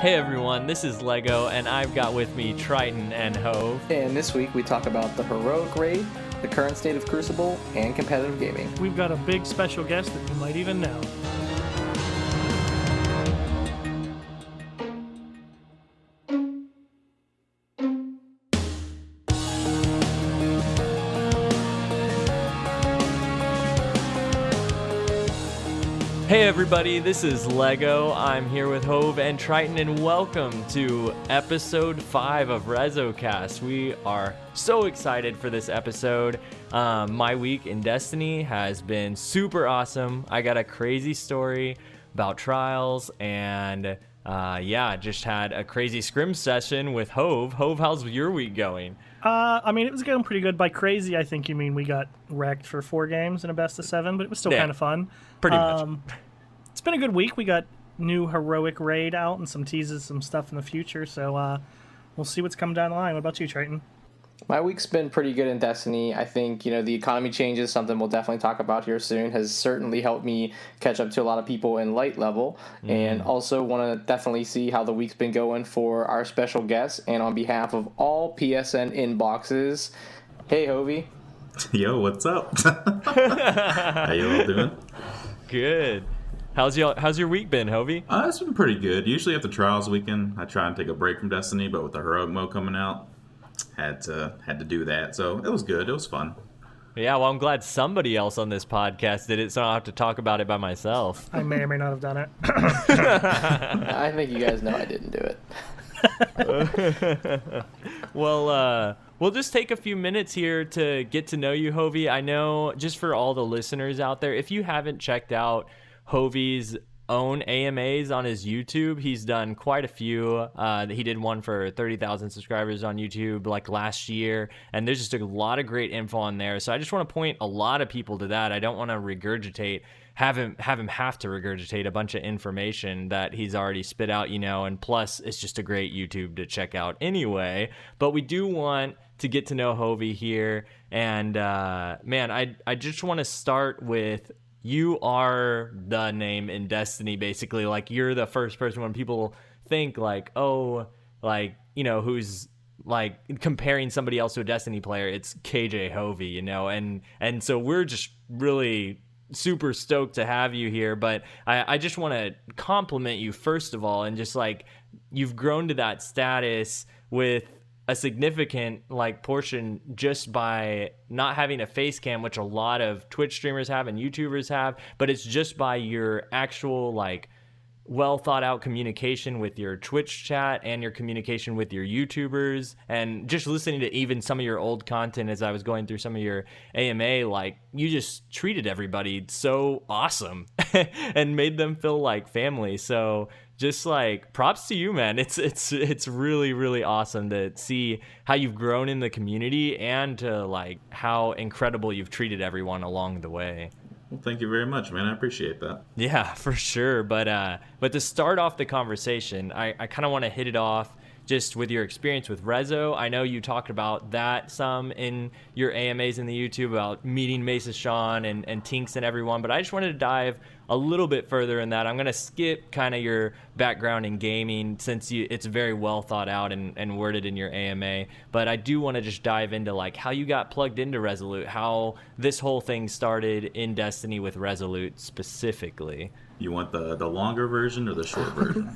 Hey everyone, this is Lego, and I've got with me Triton and Hov. And this week we talk about the heroic raid, the current state of Crucible, and competitive gaming. We've got a big special guest that you might even know. Hey everybody, this is Lego. I'm here with Hov and Triton, and welcome to episode 5 of REZOcast. We are so excited for this episode. My week in Destiny has been super awesome. I got a crazy story about trials, and just had a crazy scrim session with Hov. Hov, how's your week going? It was going pretty good. By crazy, I think you mean we got wrecked for 4 games in a best of 7, but it was still kind of fun. Pretty much. It's been a good week. We got new heroic raid out and some teases, some stuff in the future, so we'll see what's coming down the line. What about you, Triton? My week's been pretty good in Destiny. I think, the economy changes, something we'll definitely talk about here soon, has certainly helped me catch up to a lot of people in light level. And also want to definitely see how the week's been going for our special guests. And on behalf of all PSN inboxes, hey, Hovey. Yo, what's up? How you all doing? Good. How's your week been, Hovey? It's been pretty good. Usually at the trials weekend, I try and take a break from Destiny, but with the heroic mode coming out, had to do that. So it was good. It was fun. Yeah, well, I'm glad somebody else on this podcast did it, so I don't have to talk about it by myself. I may or may not have done it. I think you guys know I didn't do it. Well, we'll just take a few minutes here to get to know you, Hovey. I know, just for all the listeners out there, if you haven't checked out Hovey's own AMAs on his YouTube, he's done quite a few. He did one for 30,000 subscribers on YouTube like last year, and there's just a lot of great info on there. So I just want to point a lot of people to that. I don't want to have him have to regurgitate a bunch of information that he's already spit out, and plus it's just a great YouTube to check out anyway. But we do want to get to know Hovey here, and I just want to start with, you are the name in Destiny, basically. Like, you're the first person when people think, like, oh, like, who's, like, comparing somebody else to a Destiny player, it's KJHovey, and so we're just really super stoked to have you here. But I just want to compliment you, first of all, and just, like, you've grown to that status with a significant portion just by not having a face cam, which a lot of Twitch streamers have and YouTubers have, but it's just by your actual well thought out communication with your Twitch chat and your communication with your YouTubers, and just listening to even some of your old content as I was going through some of your AMA, you just treated everybody so awesome and made them feel like family. So just props to you, man. It's really, really awesome to see how you've grown in the community and to how incredible you've treated everyone along the way. Well, thank you very much, man. I appreciate that. Yeah, for sure. But to start off the conversation, I kind of want to hit it off just with your experience with Rezo. I know you talked about that some in your AMAs in the YouTube about meeting Mesa Sean and Tinks and everyone, but I just wanted to dive a little bit further in that. I'm going to skip kind of your background in gaming since it's very well thought out and worded in your AMA, but I do want to just dive into how you got plugged into Resolute, how this whole thing started in Destiny with Resolute specifically. You want the longer version or the short version?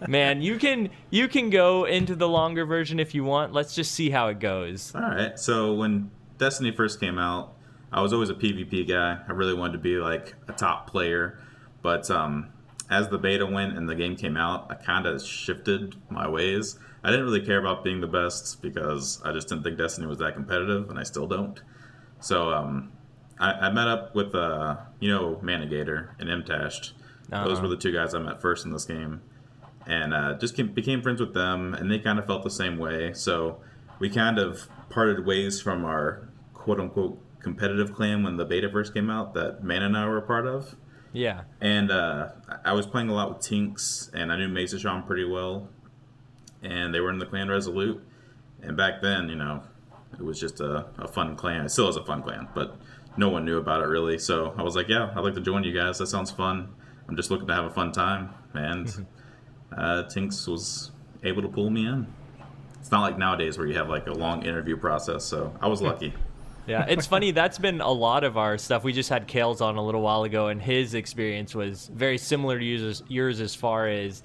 Man, you can go into the longer version if you want. Let's just see how it goes. All right. So when Destiny first came out, I was always a PvP guy. I really wanted to be a top player. But as the beta went and the game came out, I kind of shifted my ways. I didn't really care about being the best because I just didn't think Destiny was that competitive, and I still don't. So I met up with Manigator and Mtashed. Those were the 2 guys I met first in this game, and just became friends with them, and they kind of felt the same way. So we kind of parted ways from our quote-unquote competitive clan when the beta first came out that Man and I were a part of. Yeah. And I was playing a lot with Tinks, and I knew Mesa Sean pretty well, and they were in the clan Resolute. And back then, it was just a fun clan. It still is a fun clan, but no one knew about it really. So I was like, yeah, I'd like to join you guys. That sounds fun. I'm just looking to have a fun time. And Tinks was able to pull me in. It's not like nowadays where you have like a long interview process, so I was lucky. Yeah, it's funny. That's been a lot of our stuff. We just had Kales on a little while ago, and his experience was very similar to yours as far as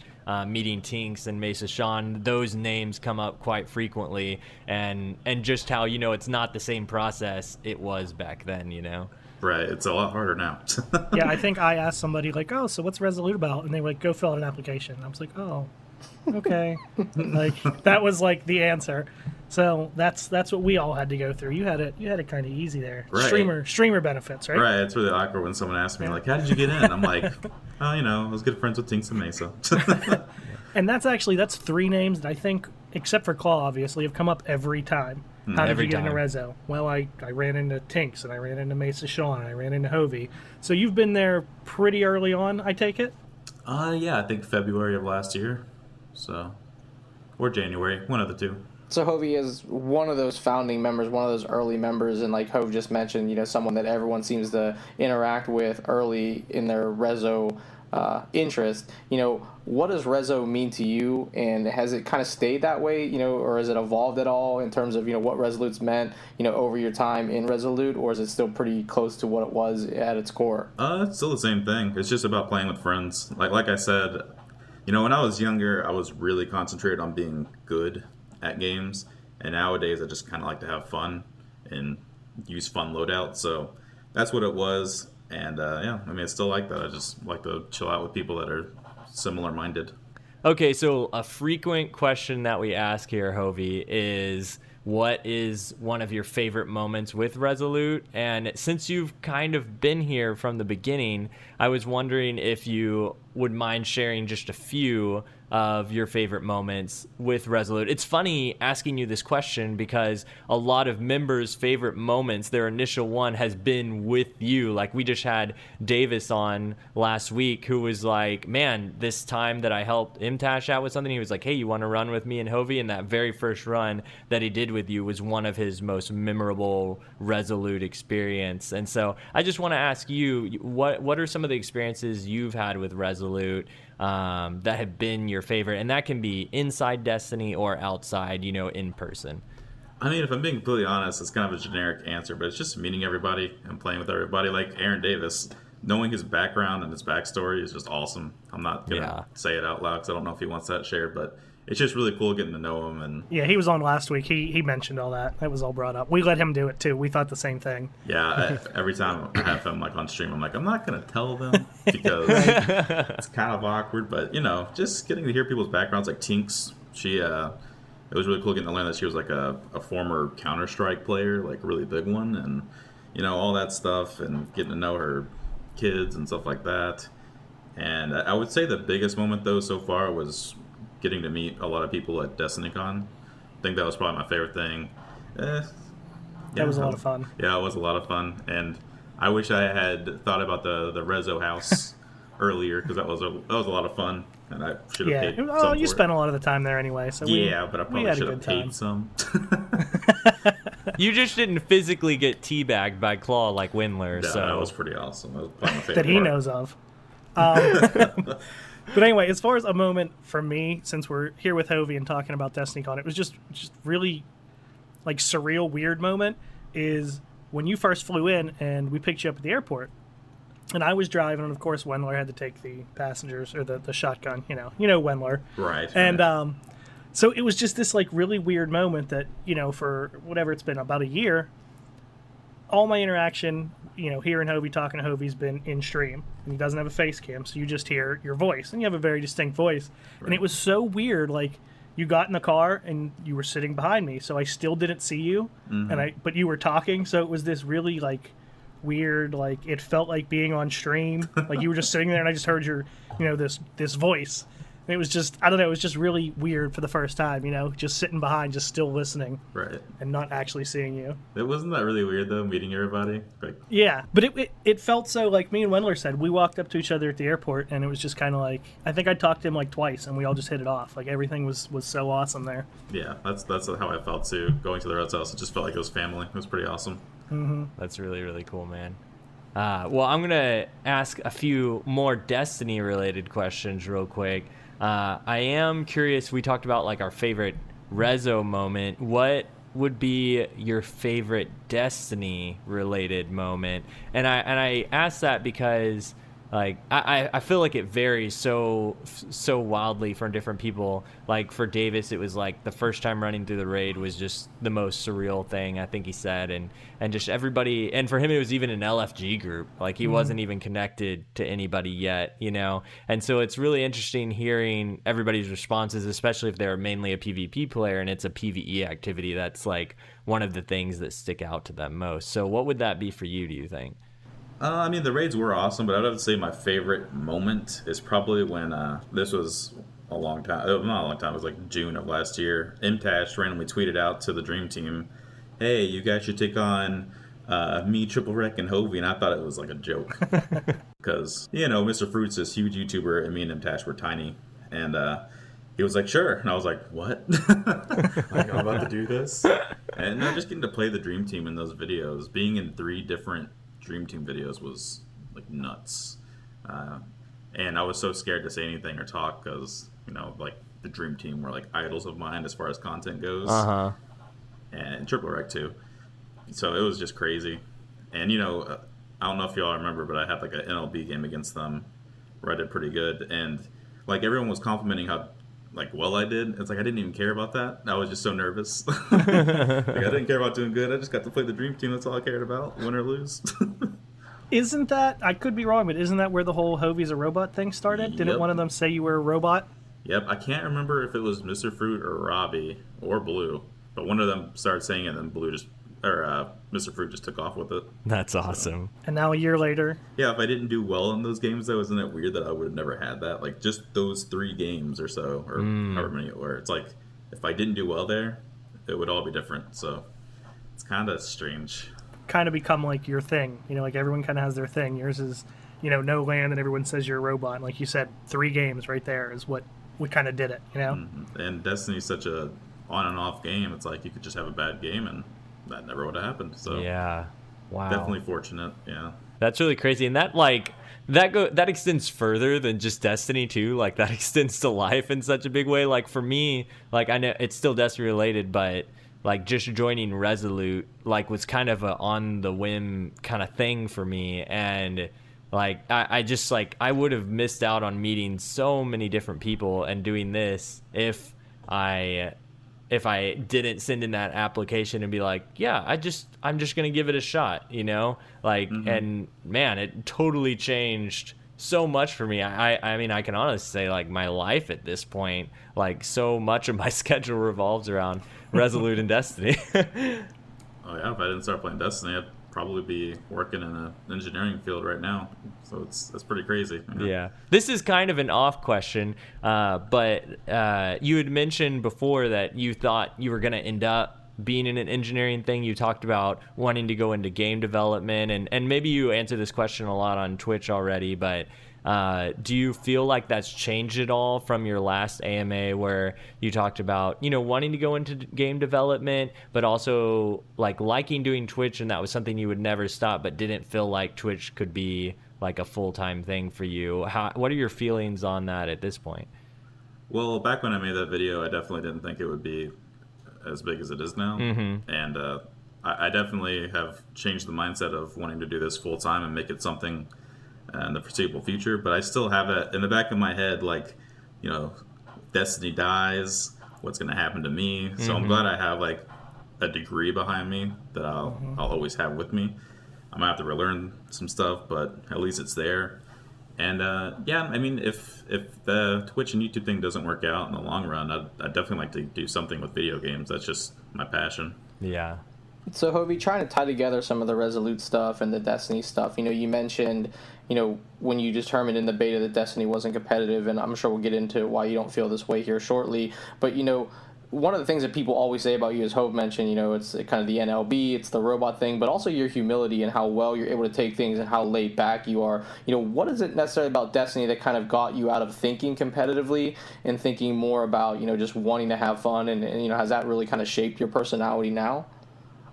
meeting Tinks and Mesa Sean. Those names come up quite frequently, and just how, it's not the same process it was back then, Right, it's a lot harder now. Yeah, I think I asked somebody like, "Oh, so what's Resolute about?" And they were like, "Go fill out an application." And I was like, "Oh, okay." Like that was like the answer. So that's what we all had to go through. You had it kind of easy there. Right. Streamer benefits, right? Right, it's really awkward when someone asks me like, "How did you get in?" I'm like, "Oh, I was good friends with Tinks and Mesa." And that's 3 names that I think, except for Claw, obviously, have come up every time. How did Every you get time. into Rezo? Well, I ran into Tinks, and I ran into Mesa Sean, and I ran into Hovey. So you've been there pretty early on, I take it? Yeah, I think February of last year, so, or January, one of the two. So Hovey is one of those founding members, one of those early members, and like Hov just mentioned, someone that everyone seems to interact with early in their Rezo interest. What does Rezo mean to you, and has it kind of stayed that way, or has it evolved at all in terms of, what Resolute's meant, over your time in Resolute, or is it still pretty close to what it was at its core? It's still the same thing. It's just about playing with friends. Like I said, when I was younger, I was really concentrated on being good at games, and nowadays I just kind of like to have fun and use fun loadouts. So that's what it was. And it's still like that. I just like to chill out with people that are similar minded. Okay, so a frequent question that we ask here, Hovey, is what is one of your favorite moments with Resolute? And since you've kind of been here from the beginning, I was wondering if you would mind sharing just a few of your favorite moments with Resolute. It's funny asking you this question because a lot of members' favorite moments, their initial one has been with you. Like we just had Davis on last week who was like, man, this time that I helped Imtash out with something, he was like, hey, you want to run with me and Hovey? And that very first run that he did with you was one of his most memorable Resolute experience. And so I just want to ask you, what are some of the experiences you've had with Resolute that have been your favorite? And that can be inside Destiny or outside, in person. I mean, if I'm being completely honest, it's kind of a generic answer, but it's just meeting everybody and playing with everybody. Like Aaron Davis, knowing his background and his backstory is just awesome. I'm not going to say it out loud because I don't know if he wants that shared, but it's just really cool getting to know him. And yeah, he was on last week. He mentioned all that. That was all brought up. We let him do it too. We thought the same thing. Yeah, every time I have him like on stream, I'm like, I'm not going to tell them because it's kind of awkward. But just getting to hear people's backgrounds. Like Tinks, it was really cool getting to learn that she was like a former Counter-Strike player, like a really big one, and all that stuff, and getting to know her kids and stuff like that. And I would say the biggest moment though so far was getting to meet a lot of people at DestinyCon. I think that was probably my favorite thing. That was a lot of fun. Yeah, it was a lot of fun, and I wish I had thought about the Rezo house earlier because that was a lot of fun, and I should have paid. Oh, you spent a lot of the time there anyway, so but I probably should have paid some. You just didn't physically get teabagged by Claw like Windler. Yeah, so that was pretty awesome. That was probably my favorite that he part. knows of. But anyway, as far as a moment for me, since we're here with Hovey and talking about DestinyCon, it was just really like surreal, weird moment is when you first flew in and we picked you up at the airport. And I was driving, and of course Wendler had to take the passengers, or the shotgun, Wendler. Right. And so it was just this like really weird moment that, for whatever it's been, about a year, all my interaction, hearing Hovey talking to Hovey's been in stream. And he doesn't have a face cam, so you just hear your voice. And you have a very distinct voice. Right. And it was so weird, like, you got in the car and you were sitting behind me, so I still didn't see you, but you were talking, so it was this really, like, weird, like, it felt like being on stream. Like, you were just sitting there and I just heard your, this voice. And it was just, I don't know, it was just really weird for the first time, just sitting behind, just still listening. Right. And not actually seeing you. It wasn't that really weird, though, meeting everybody? Like, yeah, but it felt so, like me and Wendler said, we walked up to each other at the airport, and it was just kind of like, I think I talked to him like twice, and we all just hit it off. Like, everything was so awesome there. Yeah, that's how I felt, too. Going to the Red's house, it just felt like it was family. It was pretty awesome. Mm-hmm. That's really, really cool, man. Well, I'm going to ask a few more Destiny-related questions real quick. I am curious. We talked about like our favorite Rezo moment. What would be your favorite Destiny related moment? And I asked that because like I feel like it varies so wildly from different people. Like for Davis, it was like the first time running through the raid was just the most surreal thing, I think he said, and just everybody, and for him it was even an LFG group, like he wasn't even connected to anybody yet, you know. And so it's really interesting hearing everybody's responses, especially if they're mainly a PvP player and it's a PvE activity. That's like one of the things that stick out to them most. So what would that be for you, do you think? I mean, the raids were awesome, but I'd have to say my favorite moment is probably when this was a long time, not a long time, it was like June of last year. MTash randomly tweeted out to the Dream Team, hey, you guys should take on me, Triple Wreck, and Hovey, and I thought it was like a joke. Because, you know, Mr. Fruit's this huge YouTuber, and me and MTash were tiny. And he was like, sure. And I was like, what? Like, I'm about to do this? And just getting to play the Dream Team in those videos, being in 3 different Dream Team videos was like nuts, and I was so scared to say anything or talk because, you know, like the Dream Team were like idols of mine as far as content goes, and Triple Wreck too. So it was just crazy, and you know, I don't know if y'all remember, but I had like an NLB game against them where I did pretty good, and like everyone was complimenting how like well I did. It's like I didn't even care about that. I was just so nervous. Like, I didn't care about doing good. I just got to play the Dream Team. That's all I cared about, win or lose. Isn't that, I could be wrong, but isn't that where the whole Hovey's a robot thing started? Didn't one of them say you were a robot? Yep, I can't remember if it was Mr. Fruit or Robbie or Blue, but one of them started saying it, and then Blue just, or Mr. Fruit just took off with it. That's awesome. And now a year later. Yeah, if I didn't do well in those games, though, isn't it weird that I would have never had that? Like, just those 3 games or so, or however many it were. It's like, if I didn't do well there, it would all be different. So it's kind of strange. Kind of become like your thing, you know, like everyone kind of has their thing. Yours is, you know, no land, and everyone says you're a robot. And like you said, 3 games right there is what kind of did it, you know. And Destiny's such a on and off game. It's like you could just have a bad game and that never would have happened. So yeah, wow, definitely fortunate. Yeah, that's really crazy. And that like that extends further than just Destiny too. Like that extends to life in such a big way. Like for me, like I know it's still Destiny related, but like just joining Resolute like was kind of a on the whim kind of thing for me. And like I just like I would have missed out on meeting so many different people and doing this if I didn't send in that application and be like, yeah, I'm just gonna give it a shot, you know, like, and man, it totally changed so much for me. I mean, I can honestly say like my life at this point, like so much of my schedule revolves around Resolute and Destiny. Oh yeah, if I didn't start playing Destiny, I'd probably be working in an engineering field right now. So that's pretty crazy. You know? Yeah. This is kind of an off question, but you had mentioned before that you thought you were going to end up being in an engineering thing. You talked about wanting to go into game development, and maybe you answered this question a lot on Twitch already, but do you feel like that's changed at all from your last AMA where you talked about, you know, wanting to go into game development, but also like liking doing Twitch, and that was something you would never stop, but didn't feel like Twitch could be like a full-time thing for you? What are your feelings on that at this point? Well, back when I made that video, I definitely didn't think it would be as big as it is now. And I definitely have changed the mindset of wanting to do this full-time and make it something in the foreseeable future, but I still have it in the back of my head, like, you know, Destiny dies, what's going to happen to me? So I'm glad I have like a degree behind me that I'll always have with me. I might have to relearn some stuff, but at least it's there. And yeah, I mean, if the Twitch and YouTube thing doesn't work out in the long run, I'd definitely like to do something with video games. That's just my passion. Yeah. So, Hovey, trying to tie together some of the Resolute stuff and the Destiny stuff, you know, you mentioned, you know, when you determined in the beta that Destiny wasn't competitive, and I'm sure we'll get into why you don't feel this way here shortly, but, you know, one of the things that people always say about you, as Hov mentioned, you know, it's kind of the NLB, it's the robot thing, but also your humility and how well you're able to take things and how laid back you are. You know, what is it necessarily about Destiny that kind of got you out of thinking competitively and thinking more about, you know, just wanting to have fun, and you know, has that really kind of shaped your personality now?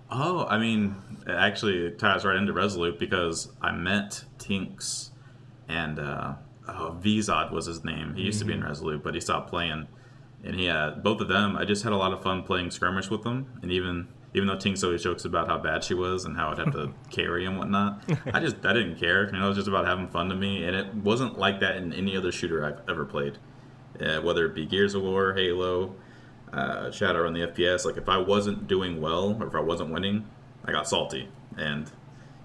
Oh, I mean, it actually ties right into Resolute because I met Tinks, and Vzod was his name. He used to be in Resolute, but he stopped playing. And he had both of them. I just had a lot of fun playing skirmish with them. And even though Tinks always jokes about how bad she was and how I'd have to carry and whatnot, I didn't care. It was just about having fun to me. And it wasn't like that in any other shooter I've ever played. Whether it be Gears of War, Halo, Shadowrun, the FPS. Like, if I wasn't doing well or if I wasn't winning, I got salty. And,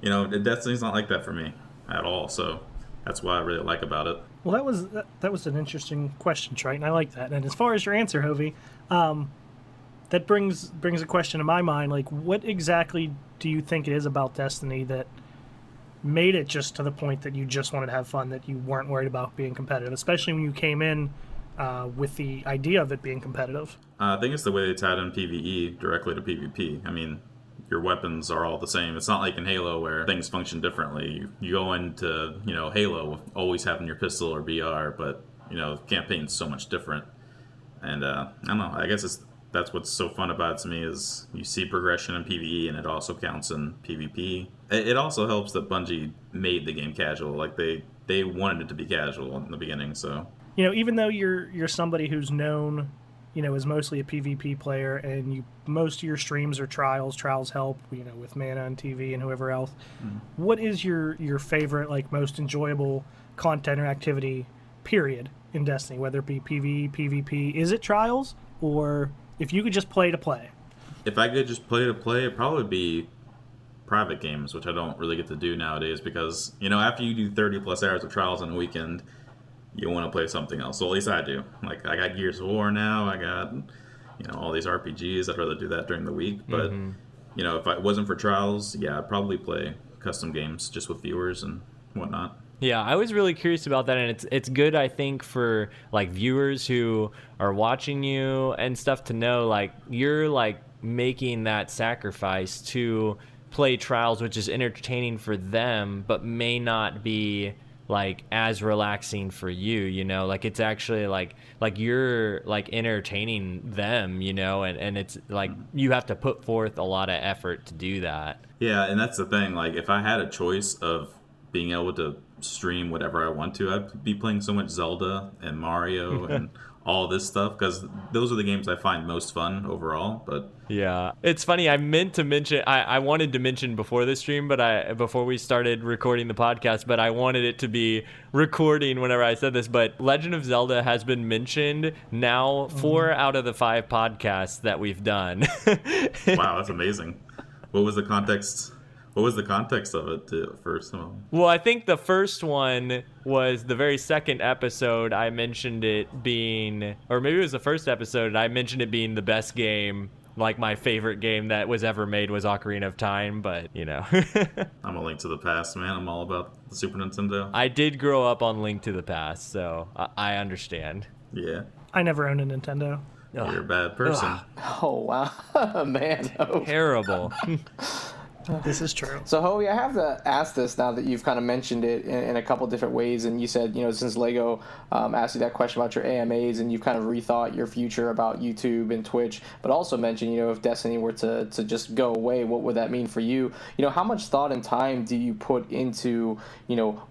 Destiny's not like that for me at all. So that's what I really like about it. Well, that was an interesting question, Triton. I like that. And as far as your answer, Hovey, that brings a question to my mind. Like, what exactly do you think it is about Destiny that made it just to the point that you just wanted to have fun, that you weren't worried about being competitive, especially when you came in with the idea of it being competitive? I think it's the way they tied in PvE directly to PvP. I mean, your weapons are all the same. It's not like in Halo where things function differently. You go into, Halo always having your pistol or BR, but, campaign's so much different. And, I don't know, I guess that's what's so fun about it to me is you see progression in PvE and it also counts in PvP. It also helps that Bungie made the game casual. Like, they wanted it to be casual in the beginning, so... even though you're somebody who's known, as mostly a PvP player, and most of your streams are trials help, with Mana and TV and whoever else. What is your favorite, most enjoyable content or activity, period, in Destiny? Whether it be PvE, PvP, is it trials, or if you could just play to play? If I could just play to play, it'd probably be private games, which I don't really get to do nowadays because, after you do 30 plus hours of trials in a weekend, you want to play something else. So at least I do. Like, I got Gears of War now. I got, all these RPGs. I'd rather do that during the week. But, if it wasn't for trials, yeah, I'd probably play custom games just with viewers and whatnot. Yeah, I was really curious about that, and it's good, I think, for, viewers who are watching you and stuff to know, you're, making that sacrifice to play trials, which is entertaining for them, but may not be... as relaxing for you, it's actually you're entertaining them, and it's you have to put forth a lot of effort to do that. Yeah, and that's the thing. If I had a choice of being able to stream whatever I want to, I'd be playing so much Zelda and Mario and all this stuff because those are the games I find most fun overall. But yeah, it's funny. I meant to mention, I wanted to mention before the stream, but before we started recording the podcast, but I wanted it to be recording whenever I said this. But Legend of Zelda has been mentioned now 4 out of the 5 podcasts that we've done. Wow, that's amazing. What was the context? What was the context of it first? Well, I think the first one was the very second episode. I mentioned it being, or maybe it was the first episode, and I mentioned it being the best game. My favorite game that was ever made was Ocarina of Time, but, I'm a Link to the Past, man. I'm all about the Super Nintendo. I did grow up on Link to the Past, so I understand. Yeah. I never owned a Nintendo. You're a bad person. Oh, wow. Man. Oh. Terrible. This is true. So, Hovey, I have to ask this now that you've kind of mentioned it in a couple different ways, and you said, since Lego asked you that question about your AMAs, and you've kind of rethought your future about YouTube and Twitch, but also mentioned, if Destiny were to just go away, what would that mean for you? How much thought and time do you put into,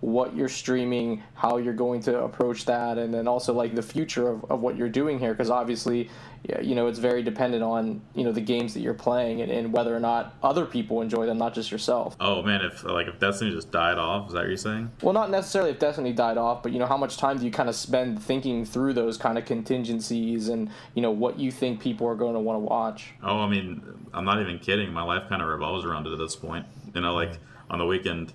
what you're streaming, how you're going to approach that, and then also, the future of what you're doing here? Because obviously, it's very dependent on, the games that you're playing and whether or not other people enjoy them, not just yourself. Oh, man, if Destiny just died off, is that what you're saying? Well, not necessarily if Destiny died off, but, how much time do you kind of spend thinking through those kind of contingencies and, what you think people are going to want to watch? Oh, I mean, I'm not even kidding. My life kind of revolves around it at this point. On the weekend,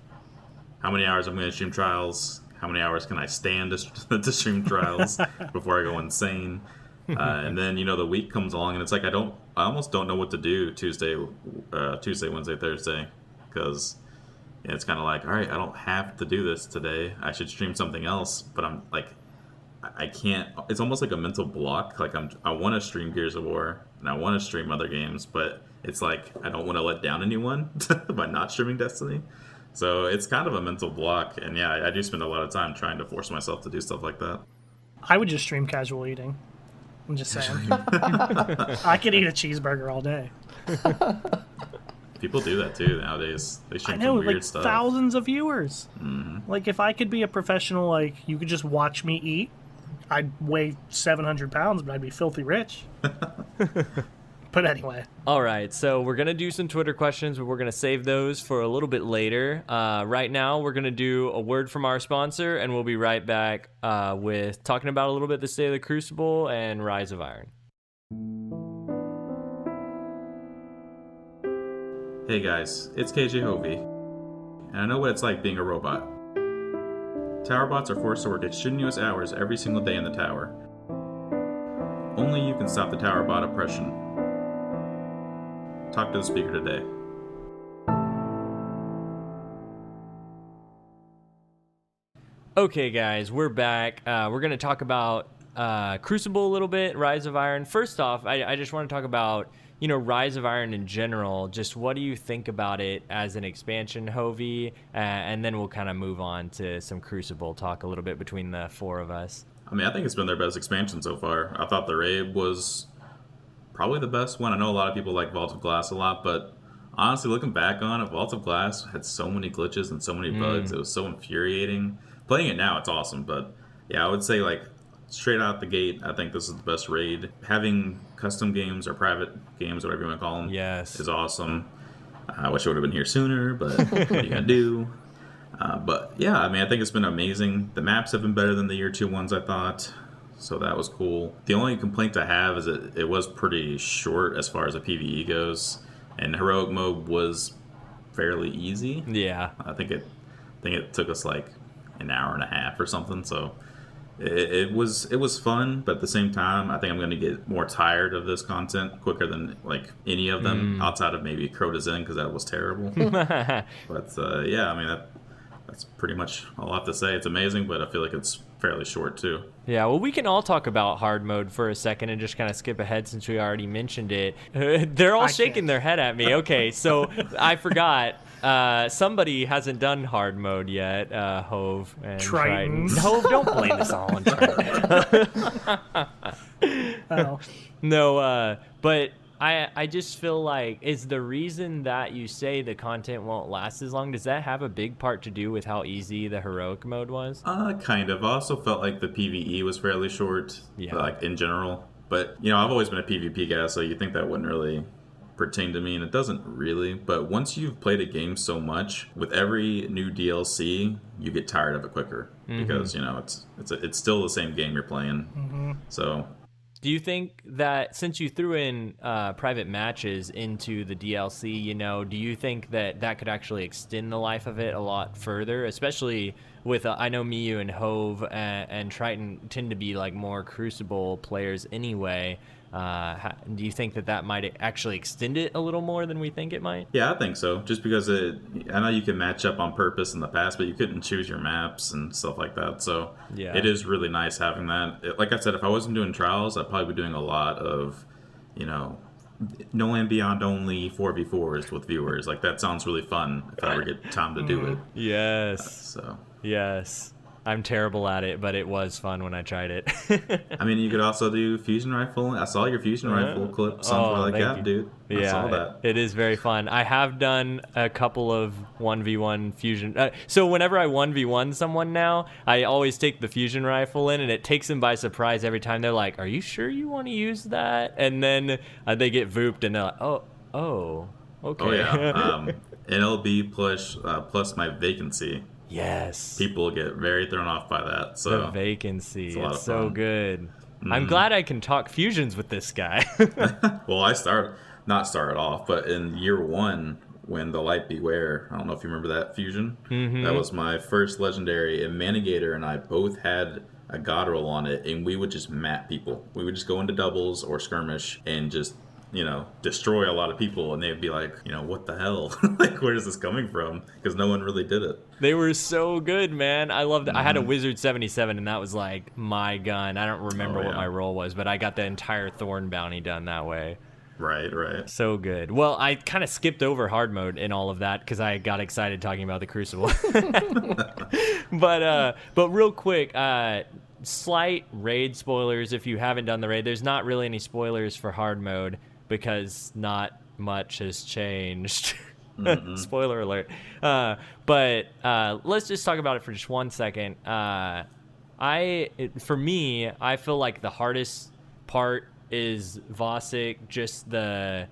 how many hours I'm going to stream trials? How many hours can I stand to stream trials before I go insane? And then the week comes along and it's I almost don't know what to do Tuesday, Wednesday, Thursday, because it's kind of all right, I don't have to do this today. I should stream something else, but I'm I can't. It's almost like a mental block. I want to stream Gears of War and I want to stream other games, but it's I don't want to let down anyone by not streaming Destiny. So it's kind of a mental block, and yeah, I do spend a lot of time trying to force myself to do stuff like that. I would just stream casual eating. I'm just saying. I could eat a cheeseburger all day. People do that too nowadays. They stream I know, some weird like stuff. thousands of viewers. Like if I could be a professional, like you could just watch me eat, I'd weigh 700 pounds, but I'd be filthy rich. But anyway. All right, so we're going to do some Twitter questions, but we're going to save those for a little bit later. Right now, we're going to do a word from our sponsor, and we'll be right back with talking about a little bit the state of the Crucible and Rise of Iron. Hey guys, it's KJHovey, and I know what it's like being a robot. Tower bots are forced to work extraneous hours every single day in the tower. Only you can stop the tower bot oppression. Talk to the speaker today. Okay, guys, we're back. We're going to talk about Crucible a little bit, Rise of Iron. First off, I just want to talk about, Rise of Iron in general. Just what do you think about it as an expansion, Hovey? And then we'll kind of move on to some Crucible talk a little bit between the four of us. I mean, I think it's been their best expansion so far. I thought the raid was probably the best one. I know a lot of people like Vault of Glass a lot, but honestly, looking back on it, Vault of Glass had so many glitches and so many bugs. It was so infuriating. Playing it now, it's awesome, but yeah, I would say like straight out the gate, I think this is the best raid. Having custom games or private games, whatever you want to call them, is awesome. I wish I would have been here sooner, but what are you gonna do? But yeah, I mean, I think it's been amazing. The maps have been better than the year 2 ones, I thought. So that was cool. The only complaint I have is that it was pretty short as far as the PvE goes, and heroic mode was fairly easy. Yeah, I think it took us like an hour and a half or something. So it was fun, but at the same time, I think I'm going to get more tired of this content quicker than like any of them outside of maybe Crota's Inn, because that was terrible. But yeah, I mean that's pretty much all I have to say. It's amazing, but I feel like it's fairly short too. Yeah, well, we can all talk about hard mode for a second and just kind of skip ahead since we already mentioned it. They're all shaking their head at me. Okay, so I forgot. Somebody hasn't done hard mode yet. Hov and Triton. Hov, don't blame this all on Triton. Oh. No, but I just feel like, is the reason that you say the content won't last as long, does that have a big part to do with how easy the heroic mode was? Kind of. I also felt like the PvE was fairly short, like in general. But, I've always been a PvP guy, so you think that wouldn't really pertain to me, and it doesn't really. But once you've played a game so much, with every new DLC, you get tired of it quicker. Because, it's still the same game you're playing. So do you think that since you threw in private matches into the DLC, do you think that could actually extend the life of it a lot further? Especially with, I know Miyu and Hov and Triton tend to be like more Crucible players anyway. Do you think that might actually extend it a little more than we think it might? Yeah, I think so. Just because I know you can match up on purpose in the past, but you couldn't choose your maps and stuff like that. So yeah, it is really nice having that. Like I said, if I wasn't doing trials, I'd probably be doing a lot of, No Land Beyond only 4v4s with viewers. Like that sounds really fun if I ever get time to do it. Yes. Yes. I'm terrible at it, but it was fun when I tried it. I mean, you could also do fusion rifle. I saw your fusion rifle clip. Sounds really like dude. I saw that. It is very fun. I have done a couple of 1v1 fusion. So whenever I 1v1 someone now, I always take the fusion rifle in, and it takes them by surprise every time. They're like, "Are you sure you want to use that?" And then they get vooped, and they're like, "Oh, okay." Oh yeah. NLB plus my vacancy. Yes. People get very thrown off by that. So the vacancy. It's so fun. Good. I'm glad I can talk fusions with this guy. Well, I not started off, but in year 1 when the Light Beware, I don't know if you remember that fusion. That was my first legendary, and Manigator and I both had a god roll on it, and we would just map people. We would just go into doubles or skirmish and just destroy a lot of people, and they'd be like, what the hell? Like, where is this coming from? Because no one really did it. They were so good, man. I loved it. I had a Wizard 77, and that was like my gun. I don't remember what my role was, but I got the entire Thorn bounty done that way. Right. So good. Well, I kind of skipped over hard mode and all of that because I got excited talking about the Crucible. But real quick, slight raid spoilers if you haven't done the raid. There's not really any spoilers for hard mode, because not much has changed. Spoiler alert. But let's just talk about it for just 1 second. For me, I feel like the hardest part is Vosic, just that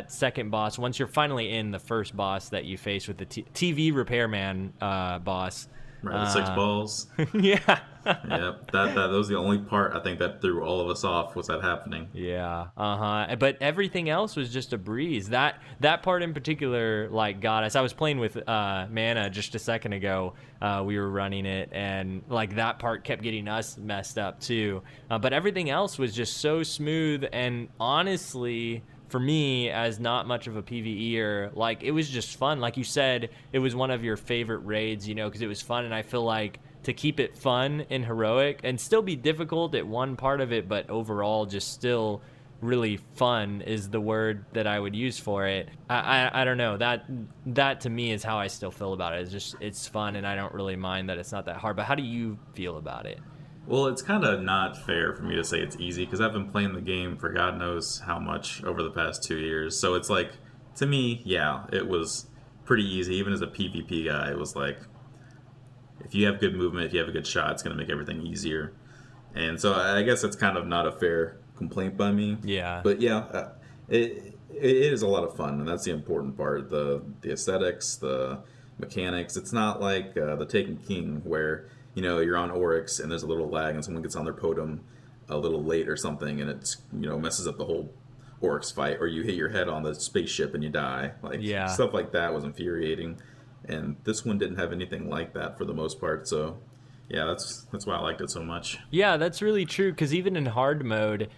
second boss. Once you're finally in the first boss that you face with the TV repairman boss. Right, the 6 balls. Yeah. Yep, that was the only part I think that threw all of us off, was that happening. Yeah, but everything else was just a breeze. That part in particular, like, got us. I was playing with Mana just a second ago. We were running it, and like that part kept getting us messed up too. But everything else was just so smooth, and honestly, for me, as not much of a PvEer, like, it was just fun. Like you said, it was one of your favorite raids, because it was fun, and I feel like to keep it fun in Heroic and still be difficult at one part of it, but overall just still really fun is the word that I would use for it. I don't know, that to me is how I still feel about it. It's fun, and I don't really mind that it's not that hard. But how do you feel about it? Well, it's kind of not fair for me to say it's easy, because I've been playing the game for God knows how much over the past 2 years. So it's like, to me, yeah, it was pretty easy. Even as a PvP guy, it was like, if you have good movement, if you have a good shot, it's going to make everything easier. And so I guess it's kind of not a fair complaint by me. Yeah. But yeah, it is a lot of fun, and that's the important part. The aesthetics, the mechanics. It's not like the Taken King, where you're on Oryx and there's a little lag and someone gets on their Podum a little late or something, and it's messes up the whole Oryx fight, or you hit your head on the spaceship and you die. Like, yeah. Stuff like that was infuriating. And this one didn't have anything like that for the most part, so yeah, that's why I liked it so much. Yeah, that's really true, because even in hard mode,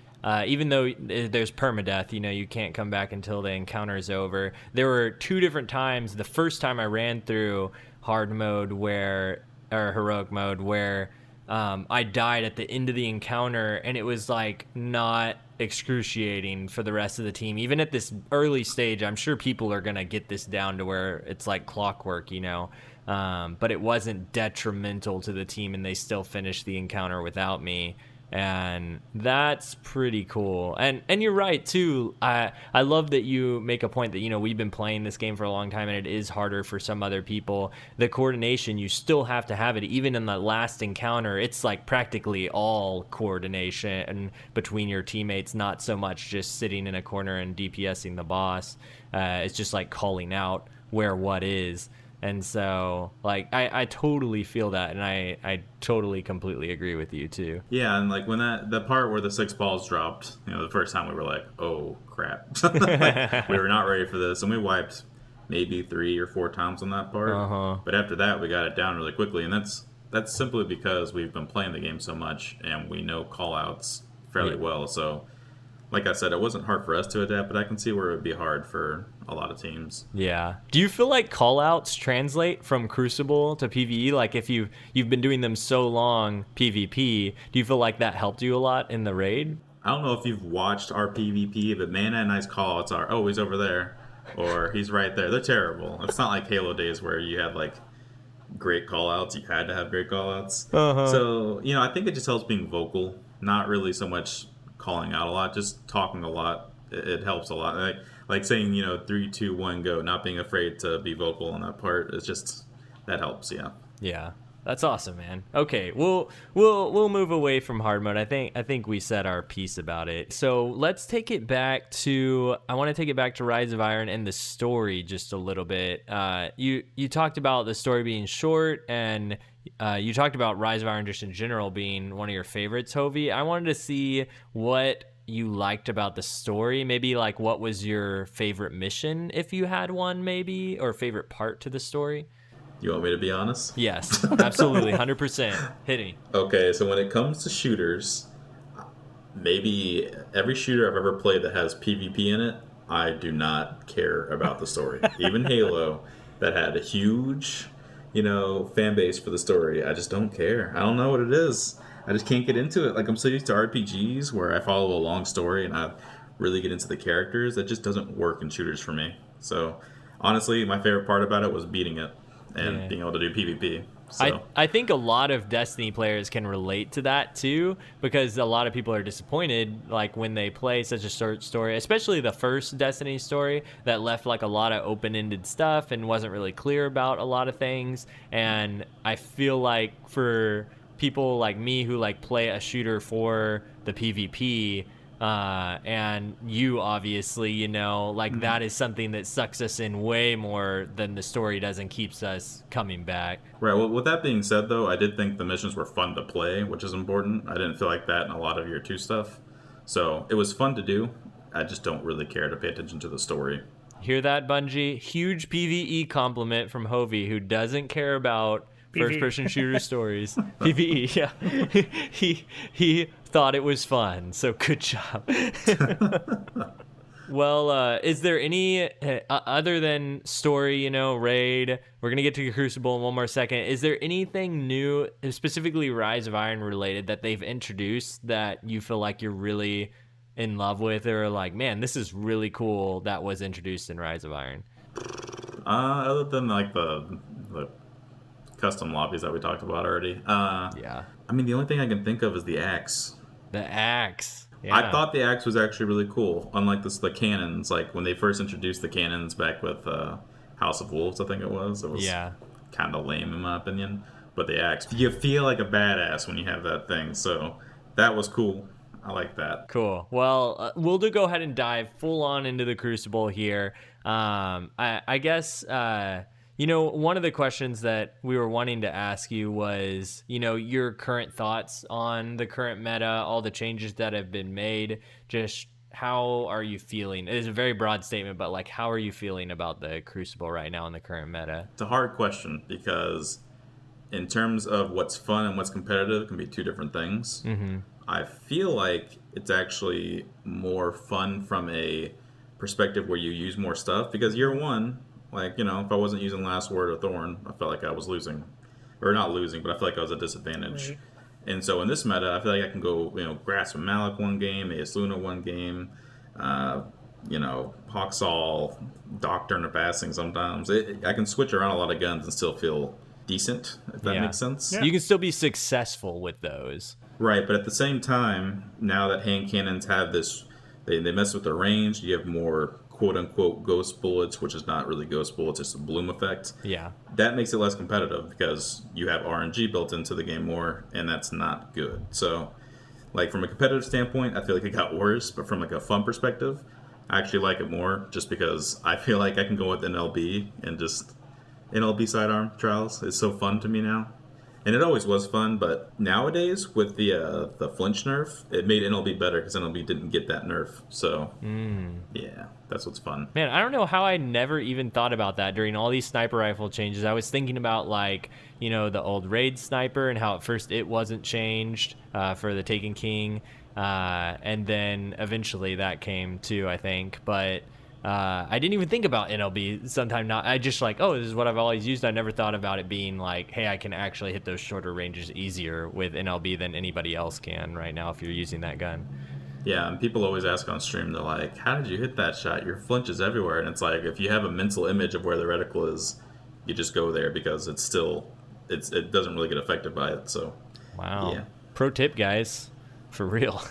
even though there's permadeath, you can't come back until the encounter is over, there were 2 different times. The first time I ran through hard mode or heroic mode, where I died at the end of the encounter, and it was like not excruciating for the rest of the team. Even at this early stage, I'm sure people are gonna get this down to where it's like clockwork, but it wasn't detrimental to the team, and they still finished the encounter without me. And that's pretty cool. And you're right too. I love that you make a point that we've been playing this game for a long time, and it is harder for some other people. The coordination, you still have to have it. Even in the last encounter, it's like practically all coordination between your teammates, not so much just sitting in a corner and DPSing the boss. It's just like calling out where what is. And so, like, I totally feel that, and I totally completely agree with you too. Yeah, and like when the part where the 6 balls dropped, the first time we were like, oh crap, like, we were not ready for this, and we wiped maybe 3 or 4 times on that part. But after that, we got it down really quickly, and that's simply because we've been playing the game so much, and we know callouts fairly well. So, like I said, it wasn't hard for us to adapt, but I can see where it would be hard for a lot of teams. Yeah. Do you feel like callouts translate from Crucible to PvE? Like, if you've been doing them so long PvP, do you feel like that helped you a lot in the raid? I don't know if you've watched our PvP, but Mana and I's callouts are, oh, he's over there, or he's right there. They're terrible. It's not like Halo days where you had like great callouts. You had to have great callouts. So, I think it just helps being vocal, not really so much calling out a lot, just talking a lot. It helps a lot. Like saying, 3, 2, 1, go, not being afraid to be vocal on that part. It's just, that helps. Yeah, that's awesome, man. Okay, we'll move away from hard mode. I think we said our piece about it. So let's take it back to, I want to take it back to Rise of Iron and the story just a little bit. You talked about the story being short, and you talked about Rise of Iron just in general being one of your favorites, Hovey. I wanted to see what you liked about the story. Maybe like what was your favorite mission, if you had one, maybe, or favorite part to the story. You want me to be honest? Yes, absolutely, 100%. Hit me. Okay, so when it comes to shooters, maybe every shooter I've ever played that has PvP in it, I do not care about the story. Even Halo, that had a huge, fan base for the story, I just don't care. I don't know what it is. I just can't get into it. Like, I'm so used to RPGs where I follow a long story and I really get into the characters. That just doesn't work in shooters for me. So, honestly, my favorite part about it was beating it and being able to do PvP. So I think a lot of Destiny players can relate to that too, because a lot of people are disappointed like when they play such a short story, especially the first Destiny story that left like a lot of open-ended stuff and wasn't really clear about a lot of things. And I feel like for people like me who like play a shooter for the PvP, and you obviously, you know, like that is something that sucks us in way more than the story does and keeps us coming back. Right. Well, with that being said, though, I did think the missions were fun to play, which is important. I didn't feel like that in a lot of Year 2 stuff. So it was fun to do. I just don't really care to pay attention to the story. Hear that, Bungie? Huge PvE compliment from Hovey, who doesn't care about first-person shooter stories. PvE, yeah. He thought it was fun, so good job. Well, is there any, other than story, you know, raid, we're going to get to Crucible in one more second, is there anything new, specifically Rise of Iron related, that they've introduced that you feel like you're really in love with, or like, man, this is really cool that was introduced in Rise of Iron? Other than like the custom lobbies that we talked about already. Yeah. I mean, the only thing I can think of is the axe. The axe. Yeah. I thought the axe was actually really cool. Unlike the cannons, like when they first introduced the cannons back with House of Wolves, I think it was kind of lame in my opinion. But the axe, you feel like a badass when you have that thing. So that was cool. I like that. Cool. Well, we'll go ahead and dive full on into the Crucible here. I guess, you know, one of the questions that we were wanting to ask you was, you know, your current thoughts on the current meta, all the changes that have been made. Just how are you feeling? It is a very broad statement, but like, how are you feeling about the Crucible right now in the current meta? It's a hard question because in terms of what's fun and what's competitive, it can be two different things. Mm-hmm. I feel like it's actually more fun from a perspective where you use more stuff, because Year 1, like, you know, if I wasn't using Last Word or Thorn, I felt like I was losing. Or not losing, but I feel like I was at a disadvantage. Right. And so in this meta, I feel like I can go, you know, Grasp of Malik one game, Ace Luna one game, you know, Hawksaw, Doctrine or Passing sometimes. I can switch around a lot of guns and still feel decent, if that makes sense. Yeah. You can still be successful with those. Right, but at the same time, now that hand cannons have this, they mess with the range, you have more quote-unquote ghost bullets, which is not really ghost bullets, it's a bloom effect. Yeah. That makes it less competitive because you have RNG built into the game more, and that's not good. So, like, from a competitive standpoint, I feel like it got worse, but from, like, a fun perspective, I actually like it more just because I feel like I can go with NLB and just... NLB sidearm trials is so fun to me now. And it always was fun, but nowadays with the flinch nerf, it made NLB better because NLB didn't get that nerf. So, yeah, that's what's fun. Man, I don't know how I never even thought about that during all these sniper rifle changes. I was thinking about, like, you know, the old raid sniper and how at first it wasn't changed for the Taken King. And then eventually that came too, I think. But... I didn't even think about NLB sometime. Not, I just like, oh, this is what I've always used. I never thought about it being like, hey, I can actually hit those shorter ranges easier with NLB than anybody else can right now if you're using that gun. Yeah, and people always ask on stream, they're like, how did you hit that shot? Your flinch is everywhere. And it's like, if you have a mental image of where the reticle is, you just go there because it's still, it doesn't really get affected by it. So, wow. Yeah. Pro tip, guys. For real.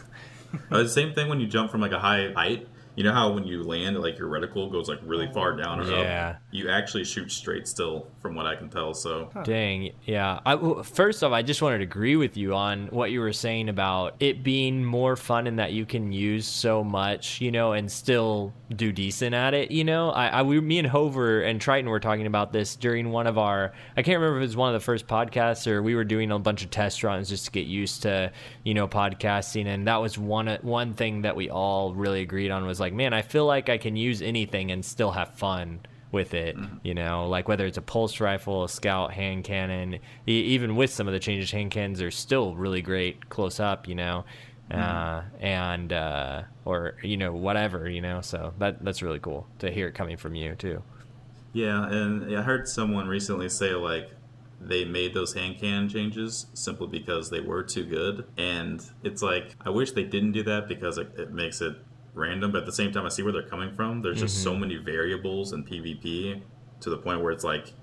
The same thing when you jump from like a high height. You know how when you land, like your reticle goes like really far down or up? You actually shoot straight still, from what I can tell. So dang, yeah. First off, I just wanted to agree with you on what you were saying about it being more fun in that you can use so much, you know, and still do decent at it. You know, me and Hover and Triton were talking about this during one of our, I can't remember if it was one of the first podcasts or we were doing a bunch of test runs just to get used to, you know, podcasting, and that was one thing that we all really agreed on was like, man, I feel like I can use anything and still have fun with it, you know, like whether it's a pulse rifle, a scout, hand cannon, even with some of the changes, hand cannons are still really great close up, you know, and or, you know, whatever, you know, so that's really cool to hear it coming from you too. Yeah, and I heard someone recently say, like, they made those hand cannon changes simply because they were too good, and it's like, I wish they didn't do that because it makes it random, but at the same time I see where they're coming from. There's just so many variables in PvP to the point where it's like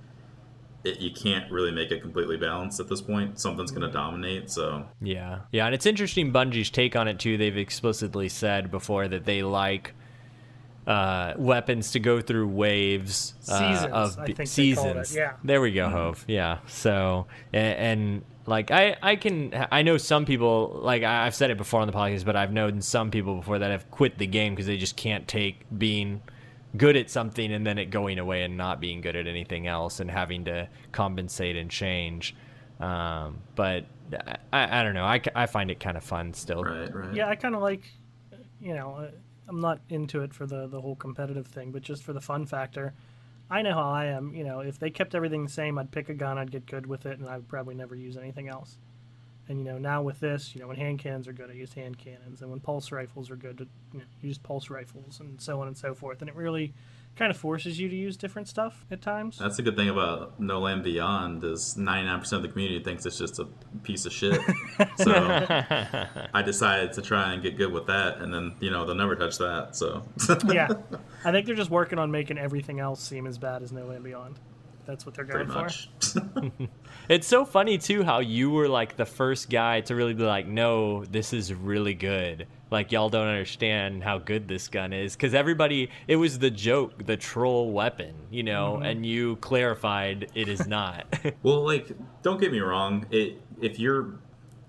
you can't really make it completely balanced at this point. Something's going to dominate, so... Yeah, and it's interesting Bungie's take on it, too. They've explicitly said before that they like weapons to go through waves seasons, I think they called it. Yeah. There we go, Hov. Yeah. So, and like, I know some people, like I've said it before on the podcast, but I've known some people before that have quit the game because they just can't take being good at something and then it going away and not being good at anything else and having to compensate and change. But I don't know. I find it kind of fun still. Right. Yeah, I kind of like, I'm not into it for the whole competitive thing, but just for the fun factor. I know how I am. If they kept everything the same, I'd pick a gun, I'd get good with it, and I'd probably never use anything else. And, now with this, when hand cannons are good, I use hand cannons. And when pulse rifles are good, use pulse rifles, and so on and so forth. And it really kind of forces you to use different stuff at times. That's the good thing about No Land Beyond is 99% of the community thinks it's just a piece of shit. So I decided to try and get good with that, and then, they'll never touch that. So yeah. I think they're just working on making everything else seem as bad as No Land Beyond. That's what they're going pretty much. for. It's so funny, too, how you were, like, the first guy to really be like, no, this is really good. Like, y'all don't understand how good this gun is. Because everybody, it was the joke, the troll weapon, and you clarified it is not. Well, like, don't get me wrong. If you're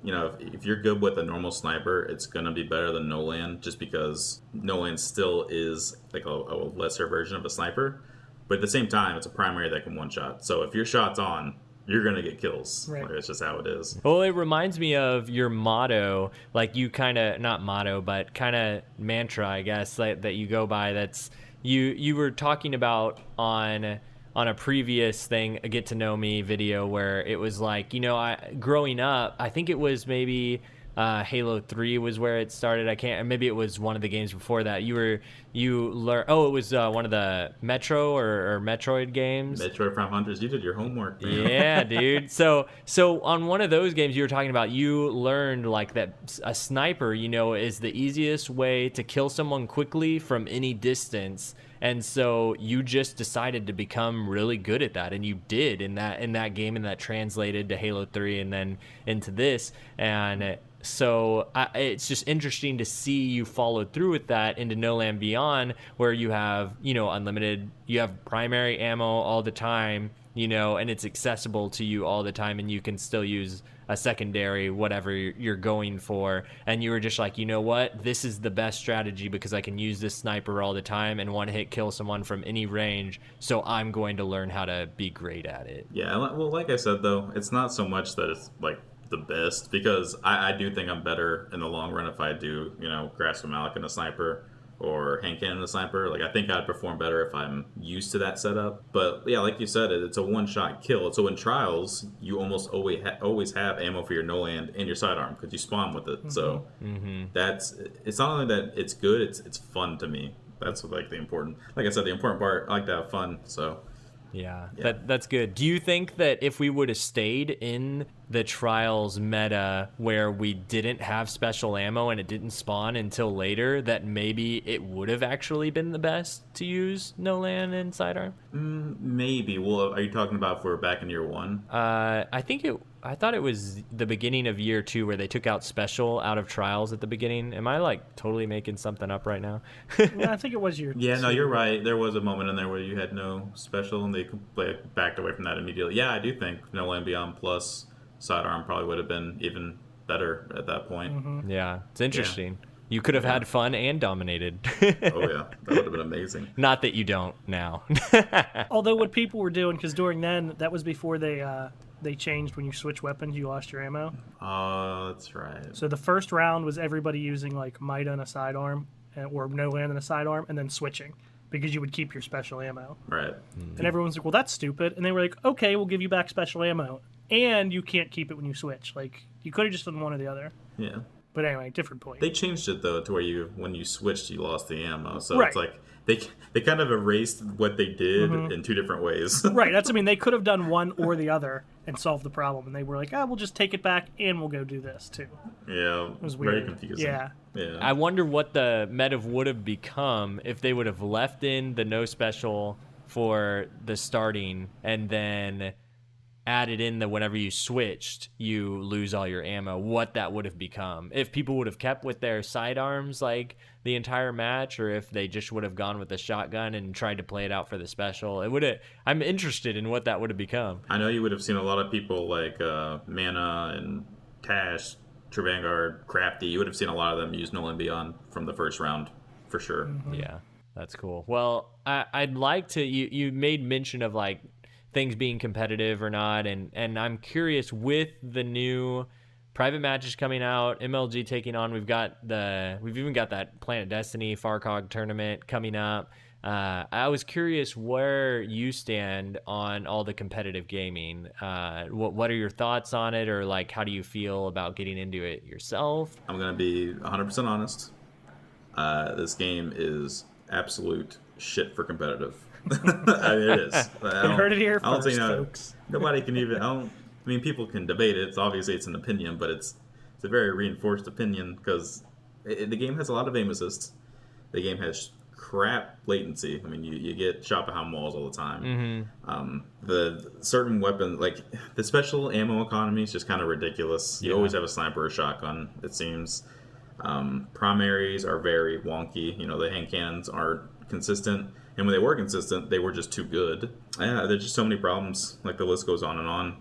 good with a normal sniper, it's going to be better than No Land, just because No Land still is, like, a lesser version of a sniper. But at the same time, it's a primary that can one-shot. So if your shot's on, you're going to get kills. Right. Like, that's just how it is. Well, it reminds me of your motto, like you kind of, not motto, but kind of mantra, I guess, that you go by. That's you were talking about on a previous thing, a Get to Know Me video, where it was like, growing up, I think it was maybe... Halo 3 was where it started. Maybe it was one of the games before that. It was one of the Metro or Metroid games. Metroid Prime Hunters, you did your homework, man. Yeah, dude. So on one of those games you were talking about, you learned like that a sniper, is the easiest way to kill someone quickly from any distance. And so you just decided to become really good at that, and you did in that game, and that translated to Halo 3 and then into this. And so it's just interesting to see you followed through with that into No Land Beyond, where you have, unlimited, you have primary ammo all the time, and it's accessible to you all the time, and you can still use a secondary, whatever you're going for. And you were just like, you know what? This is the best strategy because I can use this sniper all the time and one hit kill someone from any range. So I'm going to learn how to be great at it. Yeah. Well, like I said, though, it's not so much that it's like the best, because I do think I'm better in the long run if I do, grasp a Malik and a sniper or hand cannon and a sniper. Like, I think I'd perform better if I'm used to that setup. But yeah, like you said, it's a one-shot kill. So in trials, you almost always have ammo for your no land and your sidearm because you spawn with it. Mm-hmm. So it's not only that it's good, it's fun to me. That's like the important part. I like to have fun. So yeah. That's good. Do you think that if we would have stayed in the trials meta where we didn't have special ammo and it didn't spawn until later, that maybe it would have actually been the best to use no land and sidearm? Maybe. Well, are you talking about if we're back in year one? I thought it was the beginning of year 2 where they took out special out of trials at the beginning. Am I like totally making something up right now? Yeah, I think it was year 2. Yeah, no, you're right. There was a moment in there where you had no special and they backed away from that immediately. Yeah, I do think No Land Beyond plus sidearm probably would have been even better at that point. Mm-hmm. Yeah, it's interesting. Yeah. You could have had fun and dominated. Oh, yeah. That would have been amazing. Not that you don't now. Although what people were doing, because during then, that was before they changed when you switch weapons, you lost your ammo. Oh, that's right. So the first round was everybody using like Mida and a sidearm, or no land and a sidearm, and then switching, because you would keep your special ammo. Right. Mm-hmm. And everyone's like, well, that's stupid. And they were like, okay, we'll give you back special ammo. And you can't keep it when you switch. Like, you could have just done one or the other. Yeah. But anyway, different point. They changed it, though, to where when you switched, you lost the ammo. So right. It's like they kind of erased what they did in two different ways. Right. They could have done one or the other and solved the problem. And they were like, we'll just take it back and we'll go do this, too. Yeah. It was very confusing. Yeah. I wonder what the meta would have become if they would have left in the no special for the starting and then added in that whenever you switched, you lose all your ammo, what that would have become. If people would have kept with their sidearms like the entire match, or if they just would have gone with the shotgun and tried to play it out for the special. I'm interested in what that would have become. I know you would have seen a lot of people like Mana and Tash, Vanguard, Crafty. You would have seen a lot of them use Null and Beyond from the first round, for sure. Mm-hmm. Yeah, that's cool. Well, I'd like to, you made mention of like things being competitive or not, and I'm curious, with the new private matches coming out, MLG taking on, we've even got that Planet Destiny Farcog tournament coming up. I was curious where you stand on all the competitive gaming. What are your thoughts on it, or like how do you feel about getting into it yourself? I'm gonna be 100% honest. This game is absolute shit for competitive. I mean, it is. You heard it here first, folks. Nobody can even. I mean, people can debate it. Obviously, it's an opinion, but it's a very reinforced opinion because the game has a lot of aim assists. The game has crap latency. I mean, you get shot behind walls all the time. Mm-hmm. The certain weapon, like the special ammo economy, is just kind of ridiculous. You always have a sniper or shotgun, it seems. Primaries are very wonky. You know, the hand cannons aren't consistent. And when they were consistent, they were just too good. Yeah, there's just so many problems. Like, the list goes on and on.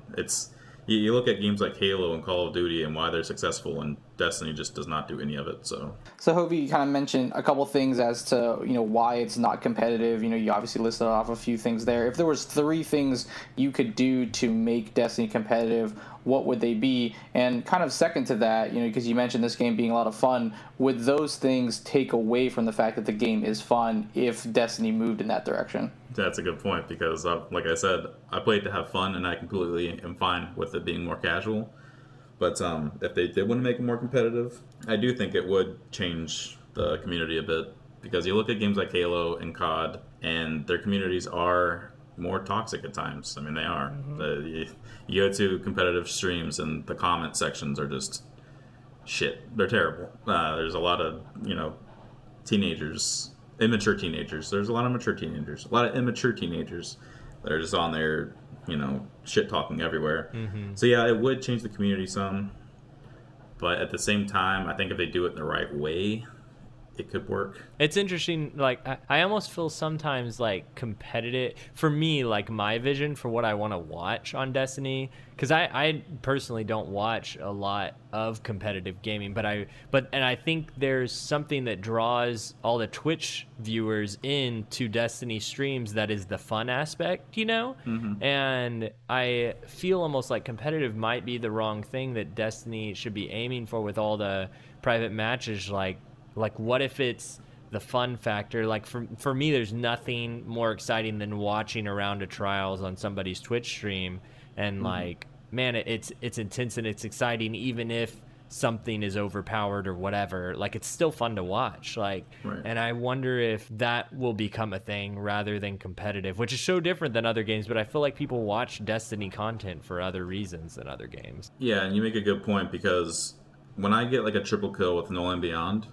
You look at games like Halo and Call of Duty and why they're successful, and Destiny just does not do any of it. So Hovey, you kind of mentioned a couple things as to why it's not competitive. You obviously listed off a few things there. If there was 3 things you could do to make Destiny competitive, what would they be? And kind of second to that, because you mentioned this game being a lot of fun, would those things take away from the fact that the game is fun if Destiny moved in that direction? That's a good point because, like I said, I played to have fun, and I completely am fine with it being more casual. But if they did want to make it more competitive, I do think it would change the community a bit. Because you look at games like Halo and COD, and their communities are more toxic at times. I mean, they are. Mm-hmm. You go to competitive streams, and the comment sections are just shit. They're terrible. There's a lot of, teenagers, immature teenagers. There's a lot of mature teenagers. A lot of immature teenagers that are just on there, shit talking everywhere. Mm-hmm. So yeah, it would change the community some, but at the same time, I think if they do it in the right way, it could work. It's interesting. Like, I almost feel sometimes like competitive for me, like my vision for what I want to watch on Destiny, because I personally don't watch a lot of competitive gaming, but I think there's something that draws all the Twitch viewers into Destiny streams that is the fun aspect, Mm-hmm. And I feel almost like competitive might be the wrong thing that Destiny should be aiming for with all the private matches. Like, what if it's the fun factor? Like, for me, there's nothing more exciting than watching a round of trials on somebody's Twitch stream. And, mm-hmm. like, man, it's intense and it's exciting, even if something is overpowered or whatever. Like, it's still fun to watch. Like, right. And I wonder if that will become a thing rather than competitive, which is so different than other games. But I feel like people watch Destiny content for other reasons than other games. Yeah, and you make a good point, because when I get, like, a triple kill with Null and Beyond,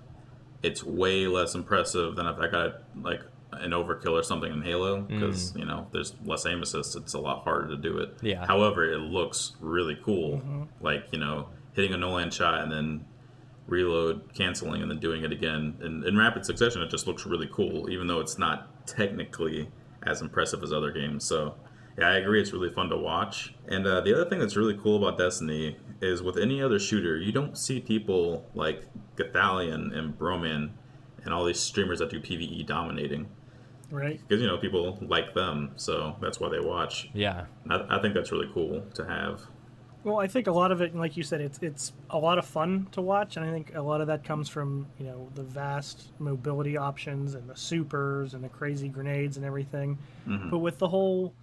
it's way less impressive than if I got like an overkill or something in Halo, because there's less aim assist. It's a lot harder to do it. Yeah. However, it looks really cool. Mm-hmm. Like hitting a no-land shot and then reload, canceling, and then doing it again in rapid succession. It just looks really cool, even though it's not technically as impressive as other games. So yeah, I agree. It's really fun to watch. And the other thing that's really cool about Destiny is with any other shooter, you don't see people like Gathalion and Broman and all these streamers that do PvE dominating. Right. Because, people like them, so that's why they watch. Yeah. I think that's really cool to have. Well, I think a lot of it, like you said, it's a lot of fun to watch, and I think a lot of that comes from, the vast mobility options and the supers and the crazy grenades and everything. Mm-hmm. But with the whole,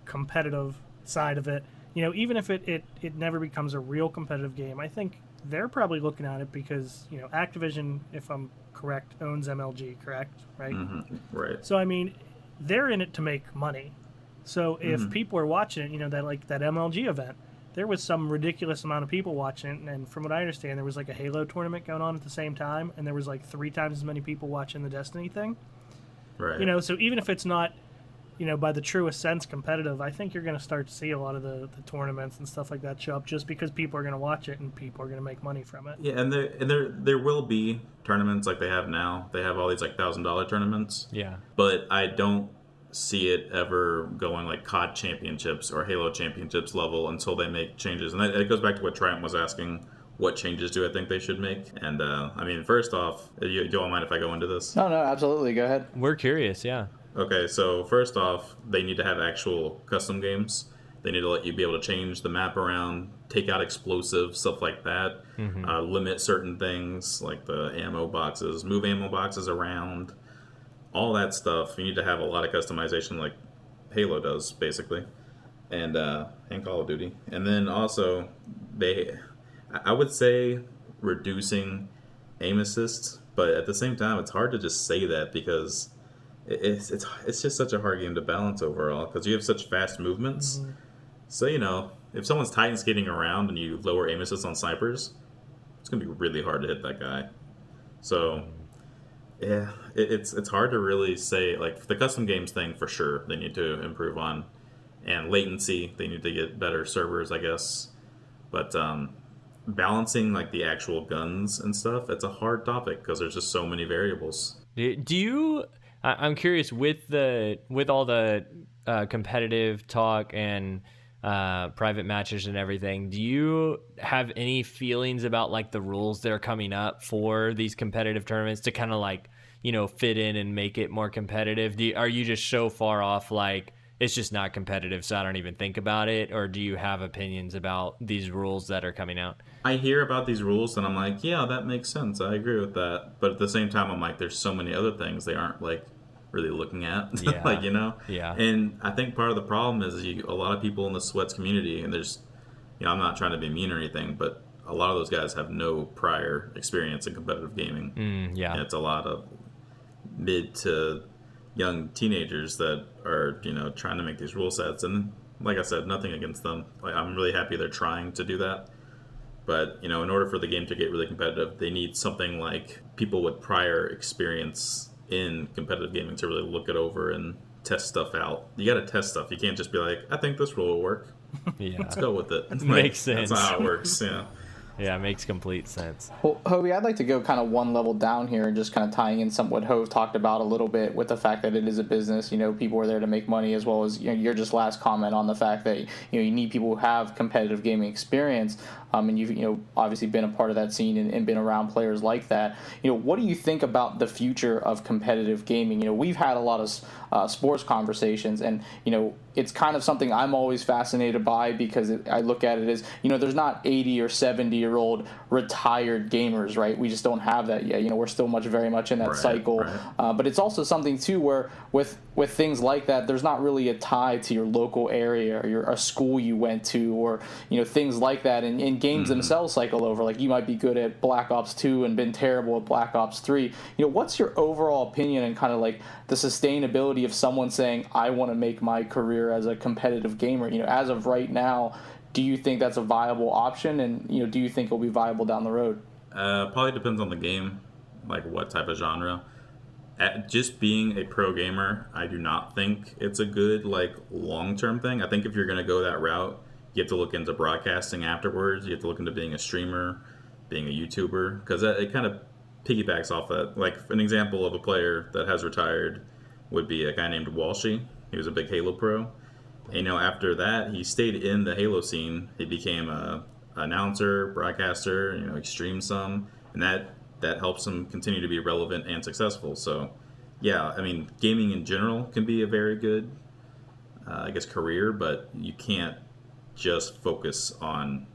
competitive side of it, even if it never becomes a real competitive game, I think they're probably looking at it because, Activision, if I'm correct, owns MLG, correct? Right? Mm-hmm. Right. So, I mean, they're in it to make money. So if mm-hmm. people are watching it, that MLG event, there was some ridiculous amount of people watching it, and from what I understand, there was like a Halo tournament going on at the same time, and there was like 3 times as many people watching the Destiny thing. Right. So even if it's not by the truest sense competitive, I think you're going to start to see a lot of the tournaments and stuff like that show up just because people are going to watch it and people are going to make money from it. Yeah, and there will be tournaments like they have now. They have all these like $1,000 tournaments. Yeah. But I don't see it ever going like COD championships or Halo championships level until they make changes. And it goes back to what Triton was asking. What changes do I think they should make? And I mean, first off, you don't mind if I go into this? No, absolutely. Go ahead. We're curious, yeah. Okay, so first off, they need to have actual custom games. They need to let you be able to change the map around, take out explosives, stuff like that. Limit certain things like the ammo boxes, move ammo boxes around, all that stuff. You need to have a lot of customization like Halo does, basically, and Call of Duty. And then also, I would say reducing aim assists, but at the same time, it's hard to just say that because it's just such a hard game to balance overall because you have such fast movements. So, if someone's Titan skating around and you lower aim assist on snipers, it's going to be really hard to hit that guy. So, yeah, it's hard to really say. Like, the custom games thing, for sure, they need to improve on. And latency, they need to get better servers, I guess. But balancing, like, the actual guns and stuff, it's a hard topic because there's just so many variables. Do you... I'm curious with all the competitive talk and private matches and everything. Do you have any feelings about like the rules that are coming up for these competitive tournaments to kind of like fit in and make it more competitive? Are you just so far off like it's just not competitive, so I don't even think about it? Or do you have opinions about these rules that are coming out? I hear about these rules and I'm like, yeah, that makes sense. I agree with that. But at the same time, I'm like, there's so many other things they aren't like really looking at. Yeah. Like, Yeah. And I think part of the problem is a lot of people in the sweats community, and there's, I'm not trying to be mean or anything, but a lot of those guys have no prior experience in competitive gaming. Yeah. And it's a lot of mid to young teenagers that are, trying to make these rule sets. And like I said, nothing against them. Like, I'm really happy they're trying to do that. But, in order for the game to get really competitive, they need something like people with prior experience in competitive gaming to really look it over and test stuff out. You got to test stuff. You can't just be like, I think this rule will work. Yeah. Let's go with it. Like, Makes sense. That's not how it works. Yeah. Yeah, it makes complete sense. Well, Hovey, I'd like to go kind of one level down here and just kind of tying in some what Hov talked about a little bit with the fact that it is a business. People are there to make money, as well as your just last comment on the fact that you need people who have competitive gaming experience. And you've obviously been a part of that scene and been around players like that. What do you think about the future of competitive gaming? We've had a lot of sports conversations, and it's kind of something I'm always fascinated by because I look at it as there's not 80 or 70-year-old retired gamers, right? We just don't have that yet. We're still very much in that cycle. Right. But it's also something too where with things like that, there's not really a tie to your local area or a school you went to, or things like that. And games themselves cycle over. Like, you might be good at Black Ops 2 and been terrible at Black Ops 3. What's your overall opinion and kind of like the sustainability of someone saying, I want to make my career as a competitive gamer? As of right now, do you think that's a viable option? And, do you think it'll be viable down the road? Probably depends on the game, like what type of genre. Just being a pro gamer, I do not think it's a good, like, long-term thing. I think if you're going to go that route, you have to look into broadcasting afterwards. You have to look into being a streamer, being a YouTuber, because it kind of piggybacks off that. Like, an example of a player that has retired would be a guy named Walshy. He was a big Halo pro. And, after that, he stayed in the Halo scene. He became a announcer, broadcaster, streamed some, and that helps him continue to be relevant and successful. So, yeah, I mean, gaming in general can be a very good, career, but you can't just focus on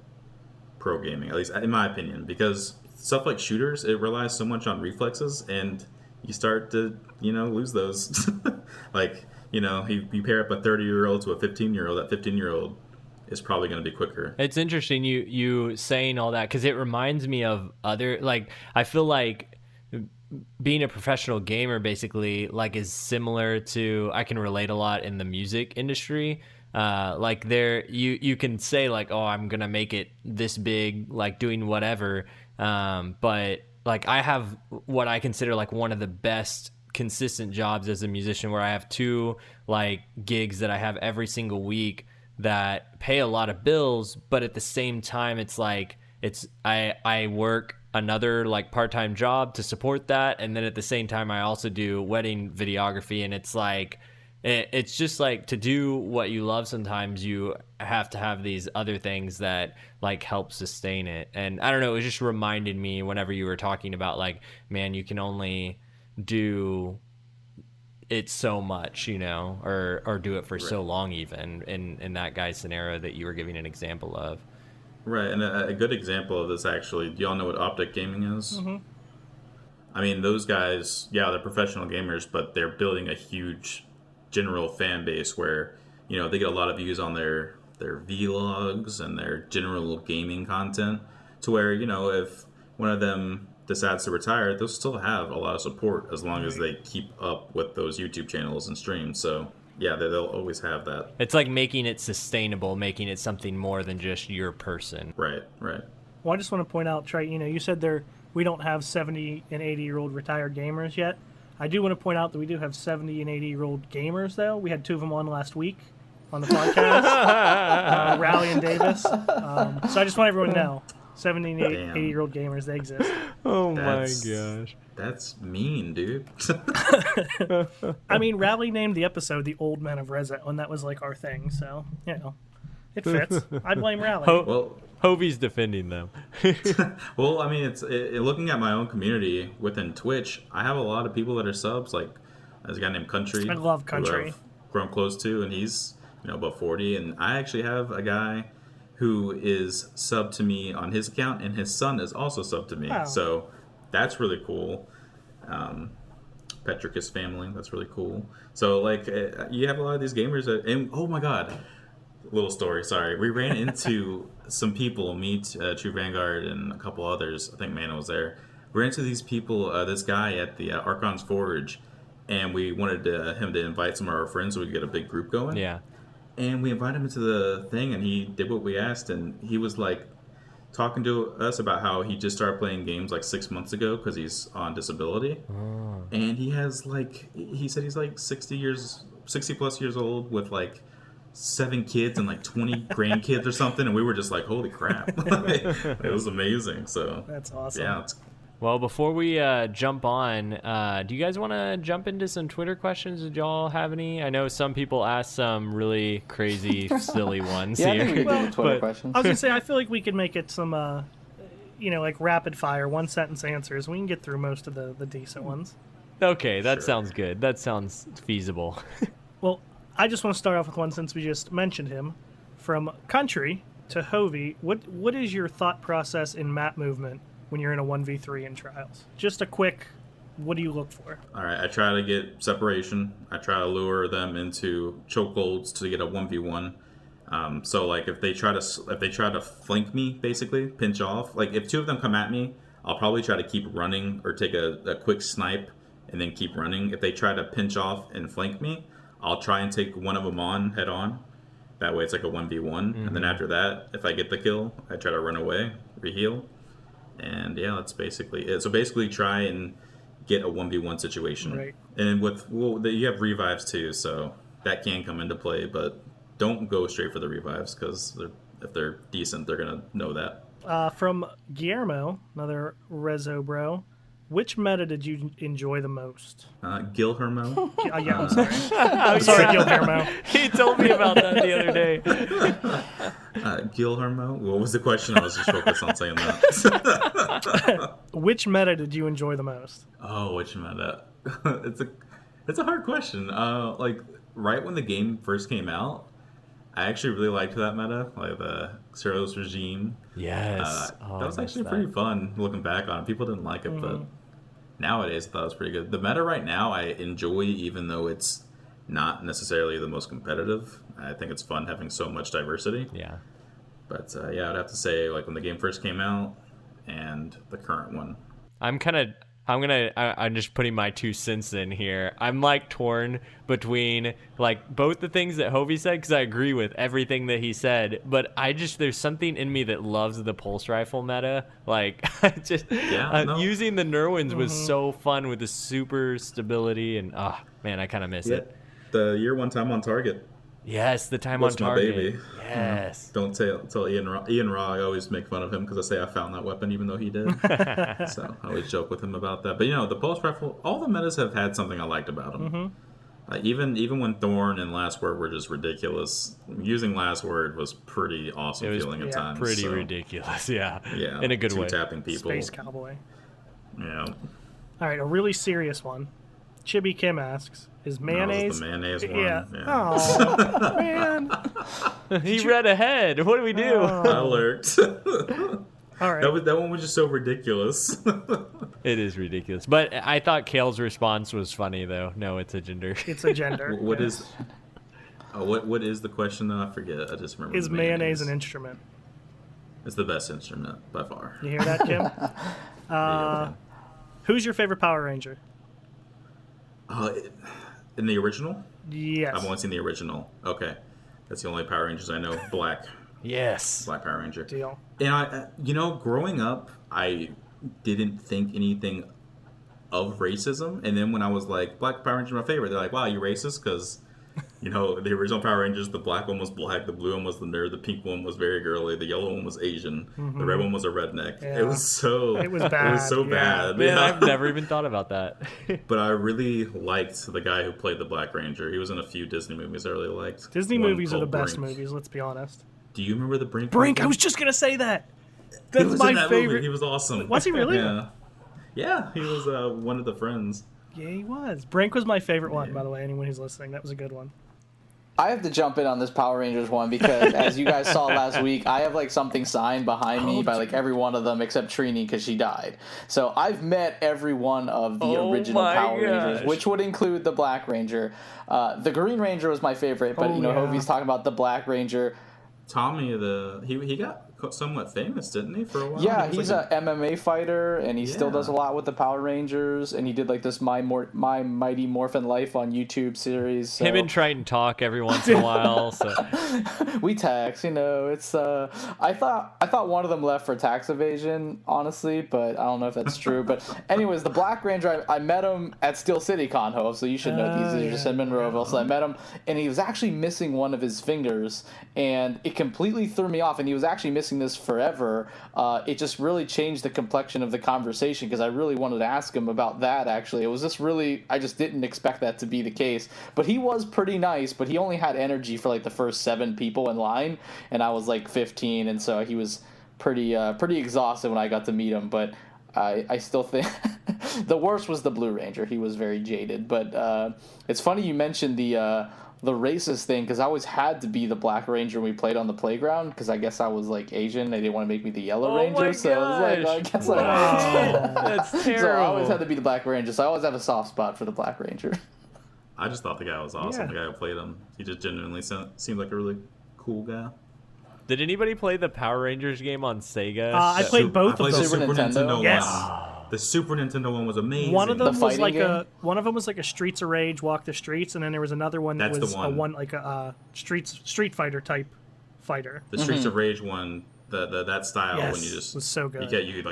pro gaming, at least in my opinion, because stuff like shooters, it relies so much on reflexes, and you start to, lose those. Like, you pair up a 30-year-old to a 15-year-old, that 15-year-old is probably going to be quicker. It's interesting you saying all that, because it reminds me of other, like, I feel like being a professional gamer basically, like, is similar to, I can relate a lot in the music industry. Like, there you can say like, oh, I'm gonna make it this big, like doing whatever, but like I have what I consider like one of the best consistent jobs as a musician where I have 2 like gigs that I have every single week that pay a lot of bills, but at the same time it's like I work another like part-time job to support that, and then at the same time I also do wedding videography, and it's like it's just like to do what you love sometimes you have to have these other things that like help sustain it. And I don't know, it just reminded me whenever you were talking about like, man, you can only do it so much, you know, or do it for so long, even in that guy's scenario that you were giving an example of. Right, and a good example of this, actually, do y'all know what Optic Gaming is? Mm-hmm. I mean, those guys, yeah, they're professional gamers, but they're building a huge general fan base where, you know, they get a lot of views on their vlogs and their general gaming content, to where, you know, if one of them decides to retire, they'll still have a lot of support as long as they keep up with those YouTube channels and streams. So yeah, they'll always have that. It's like making it sustainable, making it something more than just your person. Right. Well, I just want to point out, Trey, you know, you said we don't have 70 and 80-year-old retired gamers yet. I do want to point out that we do have 70 and 80-year-old gamers, though. We had 2 of them on last week on the podcast, Rally and Davis. So I just want everyone to know, 70 and 80-year-old gamers, they exist. Oh my gosh. That's mean, dude. I mean, Rally named the episode The Old Men of Rezo, and that was like our thing, so, you know, it fits. I blame Rally. Well, Hovey's defending them. Well, I mean, looking at my own community within Twitch, I have a lot of people that are subs. Like, there's a guy named Country. I love Country. Who I've grown close to, and he's, you know, about 40. And I actually have a guy who is subbed to me on his account, and his son is also subbed to me. Wow. So that's really cool. Petricus family, that's really cool. So, like, you have a lot of these gamers that, and oh my god, little story, sorry. We ran into some people, me, True Vanguard, and a couple others. I think Mana was there. We ran into these people, this guy at the Archon's Forge, and we wanted him to invite some of our friends so we could get a big group going. Yeah. And we invited him into the thing, and he did what we asked, and he was like talking to us about how he just started playing games like 6 months ago because he's on disability. Oh. And he has like, he said he's like 60 plus years old with like 7 kids and like 20 grandkids or something, and we were just like, holy crap. It was amazing. So that's awesome. Yeah. Well, before we jump on, do you guys want to jump into some Twitter questions? Did y'all have any? I know some people asked some really crazy, silly ones yeah, here. I think we could do Twitter questions. I was going to say, I feel like we could make it some, like rapid fire, 1-sentence answers. We can get through most of the decent ones. Okay, that sounds good. That sounds feasible. Well, I just want to start off with one since we just mentioned him. From Country to Hovey, what is your thought process in map movement when you're in a 1v3 in Trials? Just a quick, what do you look for? All right, I try to get separation. I try to lure them into chokeholds to get a 1v1. So like if they try to flank me, basically pinch off. Like if 2 of them come at me, I'll probably try to keep running or take a quick snipe and then keep running. If they try to pinch off and flank me, I'll try and take one of them on head on. That way it's like a 1v1. Mm-hmm. And then after that, if I get the kill, I try to run away, reheal. And yeah, that's basically it. So basically try and get a 1v1 situation. Right. And you have revives too, so that can come into play, but don't go straight for the revives because if they're decent, they're going to know that. From Guillermo, another Rezo bro, which meta did you enjoy the most? Gilhermo. Yeah, I'm sorry. I'm sorry, Gilhermo. He told me about that the other day. Gilhermo? What was the question? I was just focused on saying that. Which meta did you enjoy the most? Oh, which meta? It's a hard question. Like, right when the game first came out, I actually really liked that meta, like the Xeros regime. Yes. That was actually pretty fun looking back on it. People didn't like it, but nowadays I thought it was pretty good. The meta right now I enjoy, even though it's not necessarily the most competitive. I think it's fun having so much diversity. Yeah. But yeah, I'd have to say like when the game first came out and the current one. I'm kind of I'm just putting my 2 cents in here. I'm like torn between like both the things that Hovey said, because I agree with everything that he said, but there's something in me that loves the pulse rifle meta. Like using the Nerwins was so fun with the super stability, and man, I kind of miss it. The year one time on target. Yes, the time What's on target. my baby? Yes. Don't tell Ian Raw. I always make fun of him because I say I found that weapon even though he did. So I always joke with him about that. But the pulse rifle, all the metas have had something I liked about them. Even when Thorn and Last Word were just ridiculous, using Last Word was pretty awesome feeling at times. Pretty ridiculous, yeah. Yeah, in a good way. Tapping people. Space Cowboy. Yeah. All right, a really serious one. Chibi Kim asks, is mayonnaise... the mayonnaise one. Yeah. Oh, man. He read ahead. What do we do? I lurked. All right. That one was just so ridiculous. It is ridiculous. But I thought Kale's response was funny, though. No, it's a gender. It's a gender. What is the question, though? I forget. I just remember. Is mayonnaise an instrument? It's the best instrument, by far. You hear that, Kim? Who's your favorite Power Ranger? In the original? Yes. I've only seen the original. Okay. That's the only Power Rangers I know. Black. Yes. Black Power Ranger. Deal. And growing up, I didn't think anything of racism. And then when I was like, Black Power Ranger is my favorite, they're like, wow, you racist? Because, the original Power Rangers, the black one was black, the blue one was the nerd, the pink one was very girly, the yellow one was Asian, the red one was a redneck. Yeah. It was so bad. It was so bad. Man, I've never even thought about that. But I really liked the guy who played the Black Ranger. He was in a few Disney movies I really liked. Disney One movies are the called best Brink. movies, let's be honest. Do you remember the Brink? Brink, movie? I was just going to say that. He That's was my in that favorite. movie. He was awesome. Was he really? Yeah, he was one of the friends. Yeah, he was. Brink was my favorite one, by the way, anyone who's listening. That was a good one. I have to jump in on this Power Rangers one because, as you guys saw last week, I have like something signed behind me by like every one of them except Trini because she died. So I've met every one of the original Power Rangers, which would include the Black Ranger. The Green Ranger was my favorite, but Hovey's talking about the Black Ranger. Tommy, he got somewhat famous, didn't he, for a while? Yeah, he's an MMA fighter, and he still does a lot with the Power Rangers, and he did like this My Mighty Morphin Life on YouTube series. So. Him and Triton talk every once in a while. So we text, it's I thought one of them left for tax evasion, honestly, but I don't know if that's true. But anyways, the Black Ranger, I met him at Steel City Conho, so you should know these. These are just in Monroeville. So I met him, and he was actually missing one of his fingers, and it completely threw me off, and he was actually missing this forever. It just really changed the complexion of the conversation because I really wanted to ask him about that. Actually, it was just really, I just didn't expect that to be the case. But he was pretty nice, but he only had energy for like the first 7 people in line, and I was like 15, and so he was pretty exhausted when I got to meet him. But I still think the worst was the Blue Ranger. He was very jaded. But it's funny you mentioned the racist thing because I always had to be the Black Ranger when we played on the playground because I guess I was like Asian. They didn't want to make me the Yellow Ranger, so I was like, I guess that's terrible. So I always had to be the Black Ranger. So I always have a soft spot for the Black Ranger. I just thought the guy was awesome. Yeah. The guy who played him, he just genuinely seemed like a really cool guy. Did anybody play the Power Rangers game on Sega? I played both I of played them. the Super Nintendo Yes. one. The Super Nintendo one was amazing. One of them The was fighting like game? one of them was like a Streets of Rage, Walk the Streets, and then there was another one that That's was the one. a one like a Street Fighter type fighter. The Streets of Rage one, that style Yes, when you just was so good. you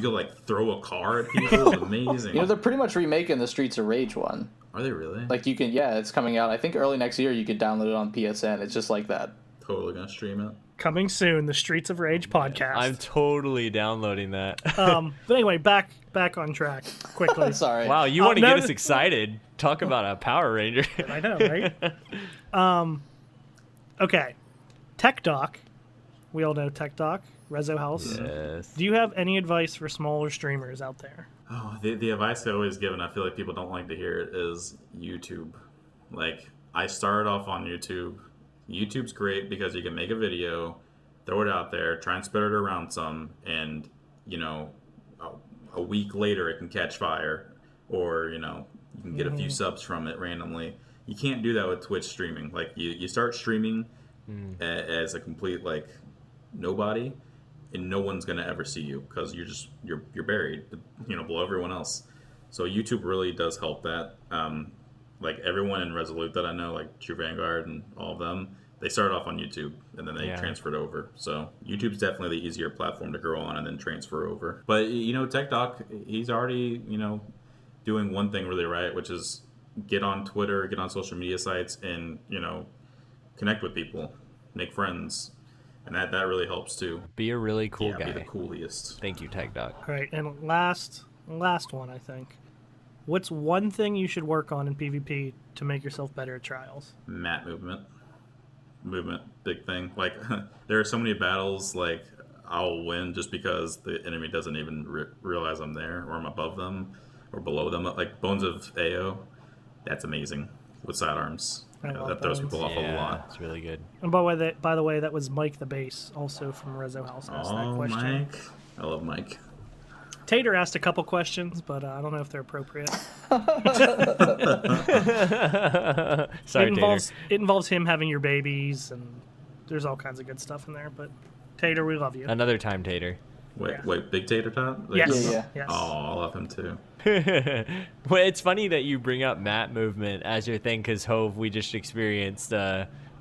could like throw a car at people. It was amazing. They're pretty much remaking the Streets of Rage one. Are they really? Like you can, it's coming out. I think early next year you could download it on PSN. It's just like that. Totally gonna stream it. Coming soon, the Streets of Rage podcast. I'm totally downloading that. But anyway, back on track quickly. Sorry. Wow, you want to no, get us excited? Talk about a Power Ranger. I know, right? Okay, Tech Doc. We all know Tech Doc, Rezo House. Yes. Do you have any advice for smaller streamers out there? Oh, the advice I always give, and I feel like people don't like to hear it, is YouTube. Like, I started off on YouTube. YouTube's great because you can make a video, throw it out there, try and spread it around some, and, a week later it can catch fire, or, you can get a few subs from it randomly. You can't do that with Twitch streaming. Like, you start streaming as a complete, like, nobody, and no one's gonna ever see you because you're buried, below everyone else. So YouTube really does help that. Like everyone in Resolute that I know, like True Vanguard and all of them, they started off on YouTube and then they transferred over. So YouTube's definitely the easier platform to grow on and then transfer over. But Tech Doc, he's already doing one thing really right, which is get on Twitter, get on social media sites, and connect with people, make friends. And that really helps too. Be a really cool guy. Be the coolest. Thank you, Tech Doc. All right, and last one, I think. What's one thing you should work on in PvP to make yourself better at trials? Map movement, big thing. Like there are so many battles like I'll win just because the enemy doesn't even realize I'm there or I'm above them or below them. Like Bones of AO, that's amazing with sidearms. That throws people off a lot. It's really good. And by the way, that was Mike the Bass, also from REZOcast, asked that question. Mike. I love Mike. Tater asked a couple questions, but I don't know if they're appropriate. Sorry, it involves him having your babies, and there's all kinds of good stuff in there. But Tater, we love you. Another time, Tater. Wait, Big Tater Tot? Yes. Yes. Oh, I love him too. Well, it's funny that you bring up map movement as your thing, because Hov, we just experienced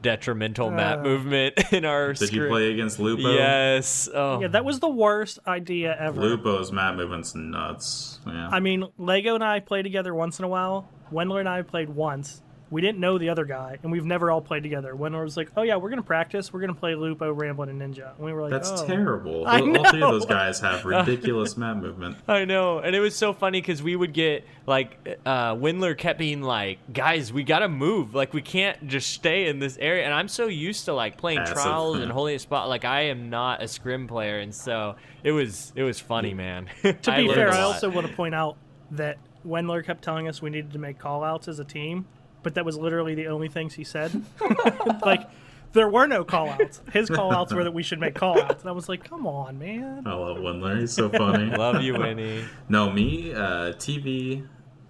detrimental map movement in our Did you play against Lupo? Yes. Oh. Yeah, that was the worst idea ever. Lupo's map movement's nuts. Yeah. I mean, Lego and I play together once in a while. Wendler and I played once. We didn't know the other guy, and we've never all played together. Wendler was like, "Oh yeah, we're gonna practice. We're gonna play Lupo, Ramblin', and Ninja." And we were like, That's oh. terrible. I All three know. of those guys have ridiculous map movement. I know, and it was so funny because we would get like Windler kept being like, "Guys, we gotta move. Like, we can't just stay in this area." And I'm so used to like playing Passive, trials yeah. and holding a spot. Like, I am not a scrim player, and so it was funny, man. To be fair, I I also want to point out that Wendler kept telling us we needed to make call-outs as a team, but that was literally the only things he said. Like, there were no call-outs. His call-outs were that we should make call-outs. And I was like, come on, man. I love Wendler. He's so funny. love you, Winnie. No, me, TV,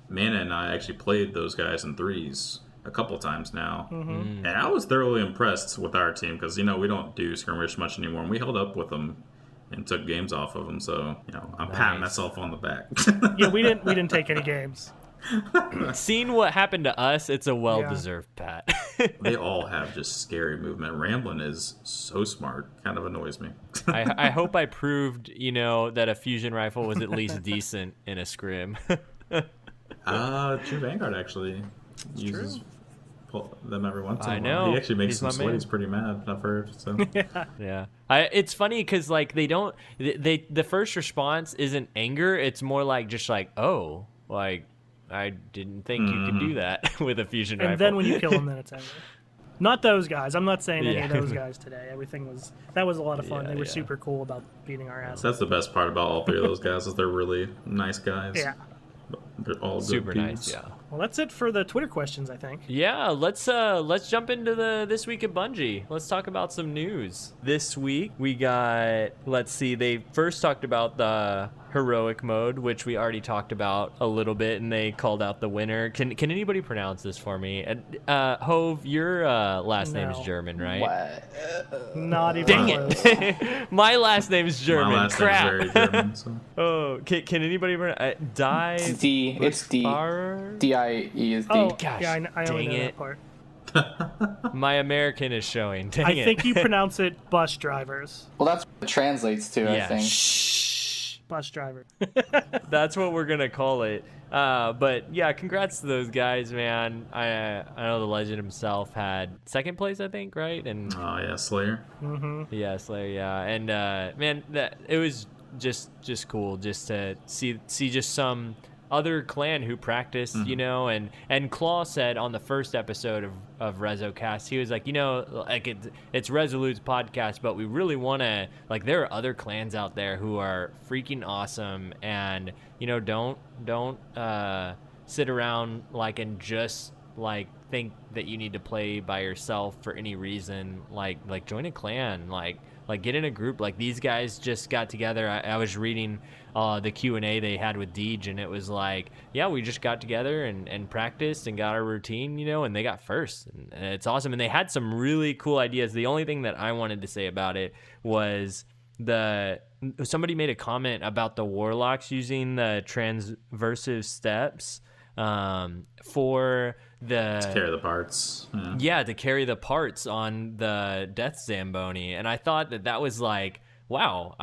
Mana, and I actually played those guys in threes a couple times now. Mm-hmm. And I was thoroughly impressed with our team because, we don't do skirmish much anymore. And we held up with them and took games off of them. So, I'm patting myself on the back. Yeah, we didn't take any games. Seeing what happened to us, it's a well-deserved pat. They all have just scary movement. Ramblin' is so smart. Kind of annoys me. I hope I proved, that a fusion rifle was at least decent in a scrim. True Vanguard actually uses them every once in a while. I know. He actually makes He's some my man. slaves pretty mad, I've heard. So. Yeah. It's funny because, like, the first response isn't anger. It's more like just like, oh, like, I didn't think you could do that with a fusion rifle. And then when you kill them, then it's anger. Not those guys. I'm not saying any of those guys today. That was a lot of fun. They were super cool about beating our ass. That's the best part about all three of those guys is they're really nice guys. Yeah. They're all good super dudes. nice, yeah. Well, that's it for the Twitter questions, I think. Yeah, let's jump into This Week at Bungie. Let's talk about some news. This week we got, let's see, they first talked about the heroic mode, which we already talked about a little bit, and they called out the winner. Can anybody pronounce this for me? Hov, your last name is German, right? What? Not even Dang close. it! My last name is German. My last Crap. name's very German. So. Oh, can anybody pronounce It's D. It's D. D-I-E is D. Oh, Gosh, yeah, I only dang know it. that part. My American is showing. Dang I it. think you pronounce it bus drivers. Well, that's what it translates to, I yeah. think. Shh. Bus driver. That's what we're gonna call it. But yeah, congrats to those guys, man. I know the legend himself had second place, I think, right? And Oh, yeah, Slayer. yeah, Slayer, yeah. And man, it was just cool just to see just some other clan who practiced, and Claw said on the first episode of REZOcast, he was like, like it's Resolute's podcast, but we really want to, like, there are other clans out there who are freaking awesome, and don't sit around like and just like think that you need to play by yourself for any reason. Like join a clan, like get in a group. Like, these guys just got together. I was reading the Q&A they had with Deej, and it was like, yeah, we just got together and practiced and got our routine, and they got first, and it's awesome. And they had some really cool ideas. The only thing that I wanted to say about it was somebody made a comment about the warlocks using the transversive steps for to carry the parts. To carry the parts on the Death Zamboni, and I thought that was like, wow,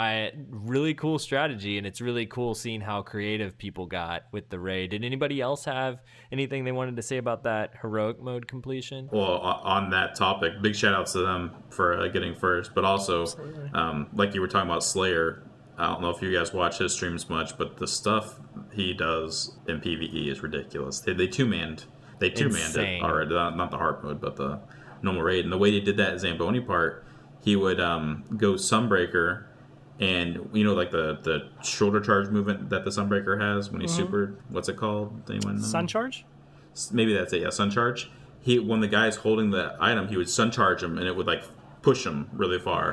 really cool strategy, and it's really cool seeing how creative people got with the raid. Did anybody else have anything they wanted to say about that heroic mode completion? Well, on that topic, big shout outs to them for getting first, but also, like you were talking about Slayer, I don't know if you guys watch his streams much, but the stuff he does in PvE is ridiculous. They two-manned it already, not the hard mode, but the normal raid. And the way they did that Zamboni part, he would go Sunbreaker, and like the shoulder charge movement that the Sunbreaker has when he's super. What's it called? Does anyone know? Sun charge? Maybe that's it. Yeah, Sun charge. When the guy's holding the item, he would Sun charge him, and it would like push him really far.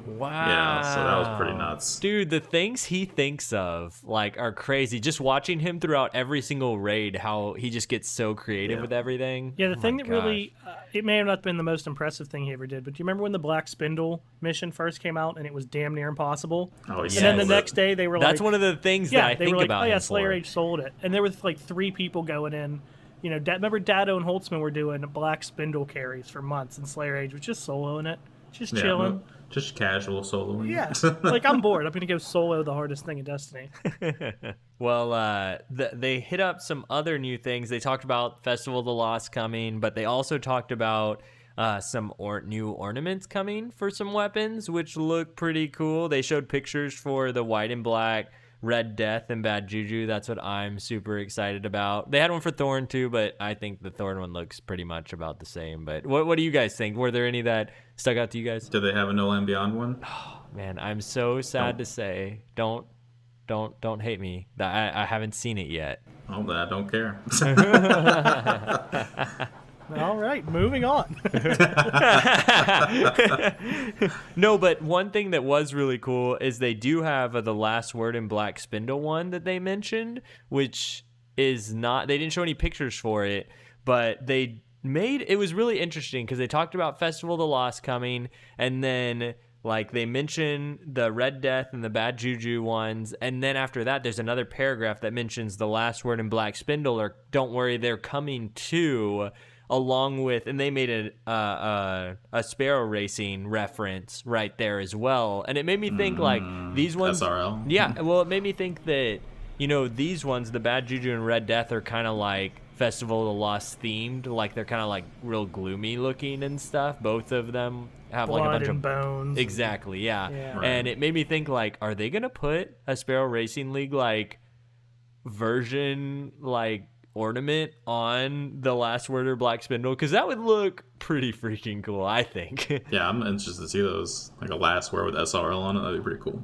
Wow. Yeah, so that was pretty nuts. Dude, the things he thinks of like are crazy. Just watching him throughout every single raid, how he just gets so creative with everything. Yeah, the thing that really, it may have not been the most impressive thing he ever did, but do you remember when the Black Spindle mission first came out and it was damn near impossible? Oh, yeah. And then the next day they were like... That's one of the things that I think about. Oh yeah, Slayer Age sold it. And there was like 3 people going in. Remember Dado and Holtzman were doing Black Spindle carries for months, and Slayer Age was just soloing it. Just chilling. Just casual soloing. Yeah. Like, I'm bored. I'm going to go solo the hardest thing in Destiny. Well, they hit up some other new things. They talked about Festival of the Lost coming, but they also talked about some new ornaments coming for some weapons, which look pretty cool. They showed pictures for the white and black Red Death and Bad Juju. That's what I'm super excited about. They had one for Thorn too, but I think the Thorn one looks pretty much about the same. But what do you guys think? Were there any that stuck out to you guys? Do they have a No Land Beyond one? Oh, man, I'm so sad to say. Don't hate me. I haven't seen it yet. Oh, I don't care. All right, moving on. No, but one thing that was really cool is they do have the Last Word in Black Spindle one that they mentioned, which is not, they didn't show any pictures for it, but it was really interesting because they talked about Festival of the Lost coming, and then like they mention the Red Death and the Bad Juju ones, and then after that there's another paragraph that mentions the Last Word in Black Spindle, or don't worry, they're coming too, along with, and they made a Sparrow Racing reference right there as well. And it made me think like these ones, SRL. Yeah, well, it made me think that, these ones, the Bad Juju and Red Death, are kind of like Festival of the Lost themed, like they're kind of like real gloomy looking and stuff. Both of them have Blood like a bunch and of bones. Exactly, yeah. Right. And it made me think like, are they gonna put a Sparrow Racing League like version like ornament on the Last Word or Black Spindle? Because that would look pretty freaking cool, I think. Yeah, I'm interested to see those, like a Last Word with SRL on it. That'd be pretty cool.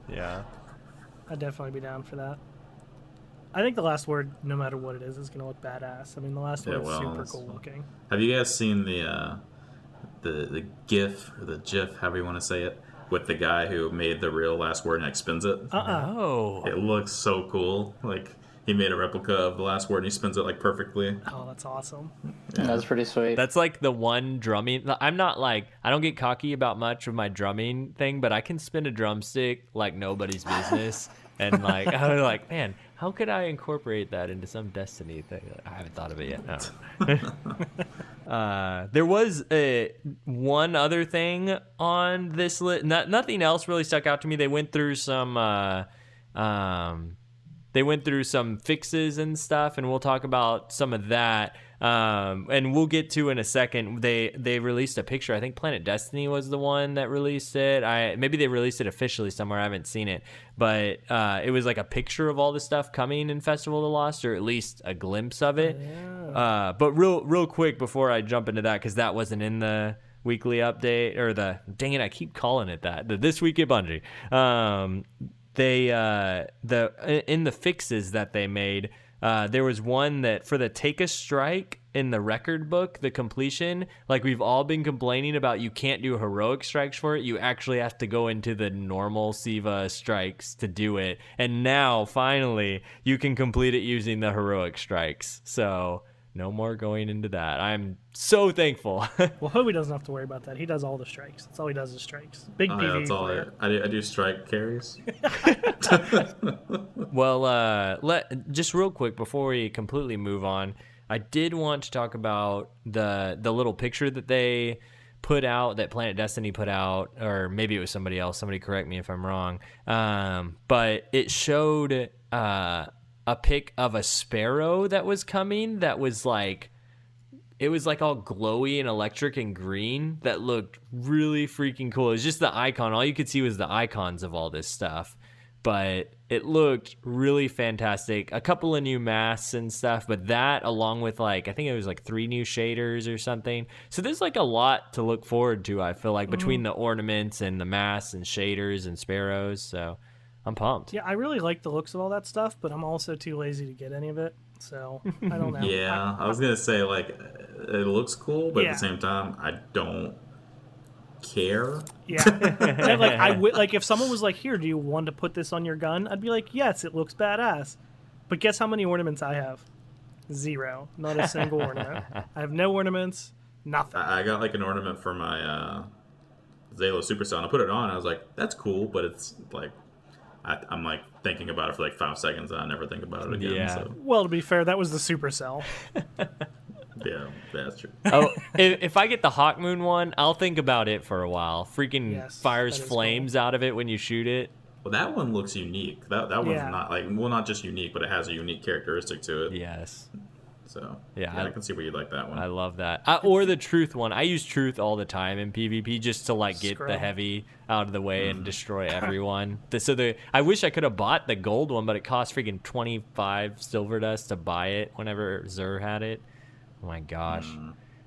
Yeah. I'd definitely be down for that. I think the Last Word, no matter what it is going to look badass. I mean, the Last Word is super cool looking. Have you guys seen the GIF or the GIF, however you want to say it, with the guy who made the real Last Word and like spins it? Oh. It looks so cool. Like, he made a replica of the Last Word and he spins it like perfectly. Oh, that's awesome. Yeah. That's pretty sweet. That's like the one drumming. I'm not like, I don't get cocky about much of my drumming thing, but I can spin a drumstick like nobody's business. And like, I was like, man, how could I incorporate that into some Destiny thing? I haven't thought of it yet. No. There was one other thing on this list. Nothing else really stuck out to me. They went through some fixes and stuff, and we'll talk about some of that. And we'll get to in a second. They released a picture. I think Planet Destiny was the one that released it. Maybe they released it officially somewhere. I haven't seen it, but it was like a picture of all the stuff coming in Festival of the Lost, or at least a glimpse of it. Yeah. But real quick before I jump into that, because that wasn't in the weekly update, or dang it, I keep calling it that. The This Week at Bungie. In the fixes that they made, there was one that for the Take a Strike in the record book, the completion, like we've all been complaining about, you can't do heroic strikes for it. You actually have to go into the normal Siva strikes to do it. And now finally you can complete it using the heroic strikes. So No more going into that. I'm so thankful. Well, Hovey doesn't have to worry about that. He does all the strikes. That's all he does is strikes. Big Oh, PvE yeah, that's all player. I do strike carries. Well, just real quick before we completely move on, I did want to talk about the little picture that they put out, that Planet Destiny put out, or maybe it was somebody else. Somebody correct me if I'm wrong. But it showed a pic of a sparrow that was coming. That was like, it was like all glowy and electric and green. That looked really freaking cool. It was just the icon. All you could see was the icons of all this stuff. But it looked really fantastic. A couple of new masks and stuff, but that along with like, I think it was like 3 new shaders or something. So there's like a lot to look forward to, I feel like, between the ornaments and the masks and shaders and sparrows. So I'm pumped. Yeah, I really like the looks of all that stuff, but I'm also too lazy to get any of it. So I don't know. Yeah, I was going to say, like, it looks cool, but Yeah. at the same time, I don't care. Yeah, and like if someone was like, "Here, do you want to put this on your gun?" I'd be like, "Yes, it looks badass." But guess how many ornaments I have? 0. Not a single ornament. I have no ornaments. Nothing. I got, like, an ornament for my Zalo Supercell, and I put it on, and I was like, that's cool, but it's, like, I'm, like, thinking about it for, like, 5 seconds, and I never think about it again. Yeah. So, Well, to be fair, that was the Supercell. yeah, that's true. Oh, if I get the Hawk Moon one, I'll think about it for a while. Freaking Yes, fires that is flames out of it when you shoot it. Well, that one looks unique. That one's Yeah. not, like, well, not just unique, but it has a unique characteristic to it. Yes. So, Yeah, I can see where you'd like that one. I love that. Or the truth one. I use truth all the time in PvP just to like get the Scrub. heavy out of the way and destroy everyone. I wish I could have bought the gold one, but it cost freaking 25 silver dust to buy it whenever Zur had it. Oh my gosh.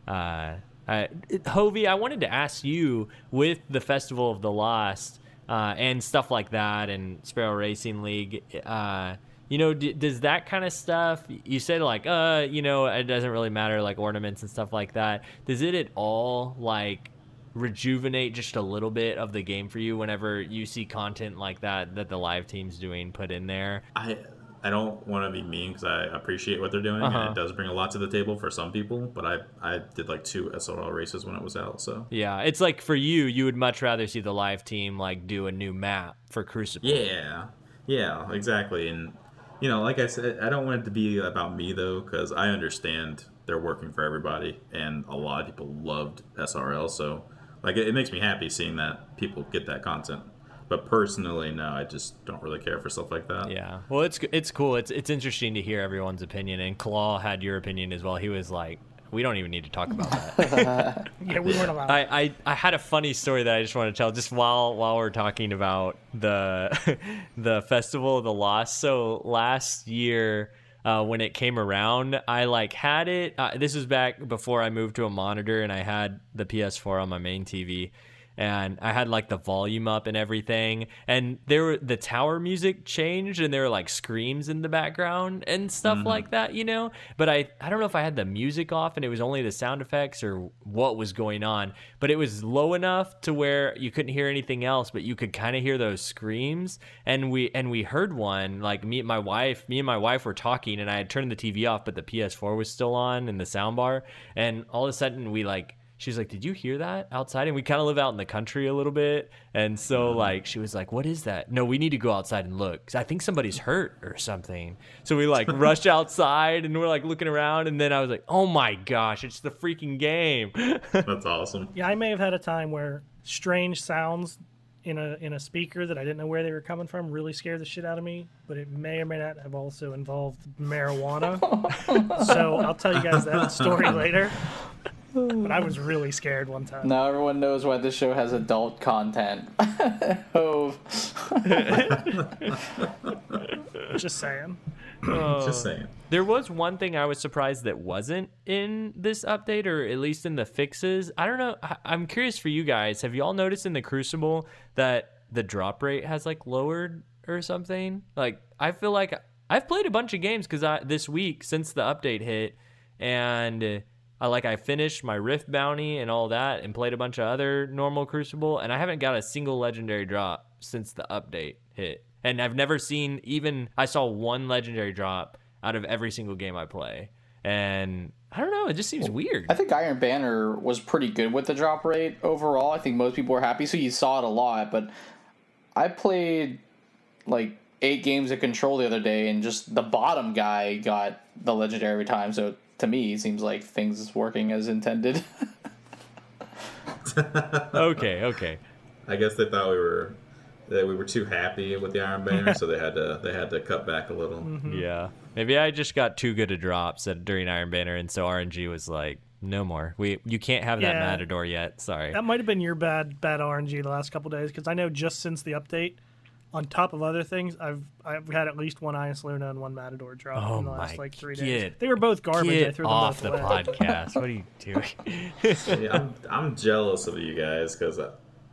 Hovey, I wanted to ask you, with the Festival of the Lost and stuff like that and Sparrow Racing League, does that kind of stuff, you said like, it doesn't really matter, like ornaments and stuff like that. Does it at all like rejuvenate just a little bit of the game for you whenever you see content like that the live team's doing put in there? I don't want to be mean because I appreciate what they're doing, and it does bring a lot to the table for some people, but I did like 2 SRL races when it was out, so. Yeah, it's like for you would much rather see the live team like do a new map for Crucible. Yeah, exactly. And, like I said, I don't want it to be about me, though, because I understand they're working for everybody, and a lot of people loved SRL, so like it makes me happy seeing that people get that content. But personally, no, I just don't really care for stuff like that. Yeah, well, it's cool. It's interesting to hear everyone's opinion, and Claw had your opinion as well. He was like, we don't even need to talk about that. Yeah, we weren't allowed. I had a funny story that I just want to tell just while we're talking about the the Festival of the Lost. So last year, when it came around, I like had it. This was back before I moved to a monitor, and I had the PS4 on my main TV. And I had like the volume up and everything, and the tower music changed, and there were like screams in the background and stuff like that, But I don't know if I had the music off and it was only the sound effects or what was going on, but it was low enough to where you couldn't hear anything else, but you could kind of hear those screams. And we heard one, like me and my wife were talking, and I had turned the TV off, but the PS4 was still on in the sound bar, and all of a sudden she's like, did you hear that outside? And we kind of live out in the country a little bit. And so like, she was like, what is that? No, we need to go outside and look, 'cause I think somebody's hurt or something. So we like rush outside, and we're like looking around. And then I was like, oh my gosh, it's the freaking game. That's awesome. Yeah, I may have had a time where strange sounds in a speaker that I didn't know where they were coming from really scared the shit out of me, but it may or may not have also involved marijuana. So I'll tell you guys that story later. But I was really scared one time. Now everyone knows why this show has adult content. Hov. Just saying. Just saying. There was one thing I was surprised that wasn't in this update, or at least in the fixes. I don't know. I'm curious for you guys. Have you all noticed in the Crucible that the drop rate has like lowered or something? Like, I feel like I've played a bunch of games this week since the update hit, and I finished my Rift bounty and all that, and played a bunch of other normal Crucible, and I haven't got a single legendary drop since the update hit. And I've never seen I saw one legendary drop out of every single game I play. and I don't know, it just seems weird. I think Iron Banner was pretty good with the drop rate overall. I think most people were happy, so you saw it a lot. But I played like 8 games of Control the other day, and just the bottom guy got the legendary every time. So to me, it seems like things is working as intended. Okay. I guess they thought we were too happy with the Iron Banner, so they had to cut back a little. Yeah, maybe I just got too good at drops during Iron Banner, and so RNG was like, no more. You can't have that Matador yet. Sorry. That might have been your bad RNG the last couple days, because I know just since the update, on top of other things, I've had at least one Ice Luna and one Matador drop in the last 3 days. They were both garbage. I threw them off both the away. podcast. What are you doing? Yeah, I'm jealous of you guys because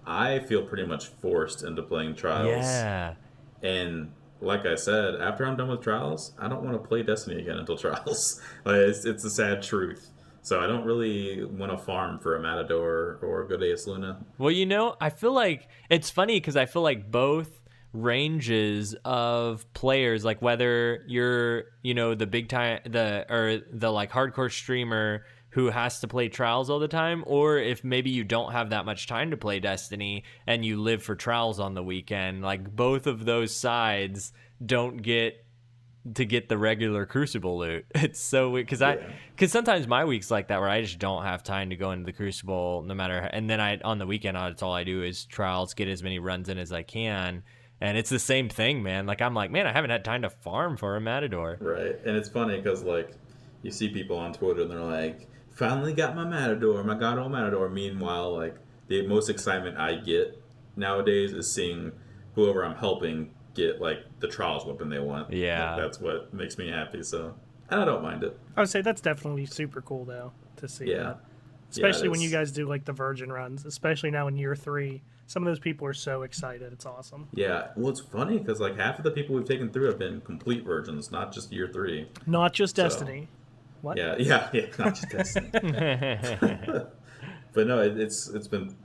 I feel pretty much forced into playing Trials. Yeah. And like I said, after I'm done with Trials, I don't want to play Destiny again until Trials. It's a sad truth. So I don't really want to farm for a Matador or a good Ace Luna. Well, I feel like it's funny because I feel like both ranges of players, like whether you're the big time the like hardcore streamer who has to play Trials all the time, or if maybe you don't have that much time to play Destiny and you live for Trials on the weekend, like both of those sides don't get to get the regular Crucible loot. It's so weird because sometimes my week's like that where I just don't have time to go into the Crucible no matter, and then on the weekend that's all I do is Trials, get as many runs in as I can. And it's the same thing, man. Like, I'm like, man, I haven't had time to farm for a Matador. Right. And it's funny because, like, you see people on Twitter and they're like, finally got my Matador, my God old Matador. Meanwhile, like, the most excitement I get nowadays is seeing whoever I'm helping get, like, the Trials weapon they want. Yeah. Like, that's what makes me happy. So, and I don't mind it. I would say that's definitely super cool, though, to see that. Especially when you guys do, like, the Virgin runs, especially now in year 3. Some of those people are so excited. It's awesome. Yeah. Well, it's funny because, like, half of the people we've taken through have been complete virgins, not just year 3. Not just Destiny. What? Yeah, not just Destiny. But no, it's been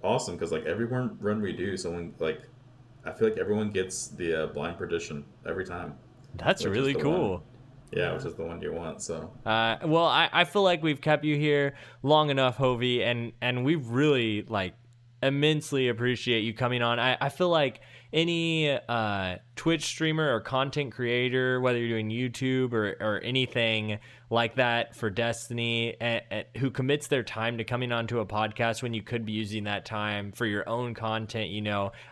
awesome because, like, every run we do, someone, like, I feel like everyone gets the Blind Perdition every time. That's really cool. Yeah, which is the one you want. So, well, I feel like we've kept you here long enough, Hovey, and we really like immensely appreciate you coming on. I feel like any Twitch streamer or content creator, whether you're doing YouTube or anything like that for Destiny, who commits their time to coming onto a podcast when you could be using that time for your own content,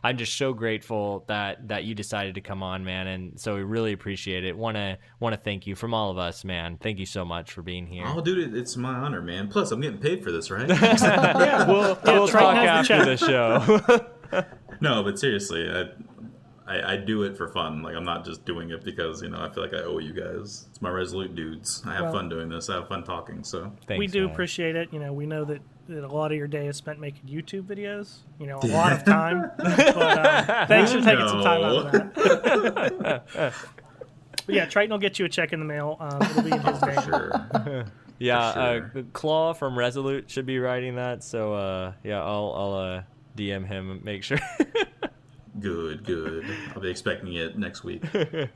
I'm just so grateful that you decided to come on, man, and so we really appreciate it. Want to thank you from all of us, man. Thank you so much for being here. Oh, dude, it's my honor, man. Plus, I'm getting paid for this, right? Yeah, we'll talk after the show. No, but seriously, I do it for fun. Like, I'm not just doing it because, I feel like I owe you guys. It's my Resolute dudes. I have fun doing this. I have fun talking, so. Thanks, we do appreciate it. We know that a lot of your day is spent making YouTube videos. A lot of time. But thanks for taking some time out of that. But yeah, Triton will get you a check in the mail. It'll be in his name. Sure. Yeah, Claw from Resolute should be writing that. So, I'll DM him and make sure. Good. I'll be expecting it next week. Thank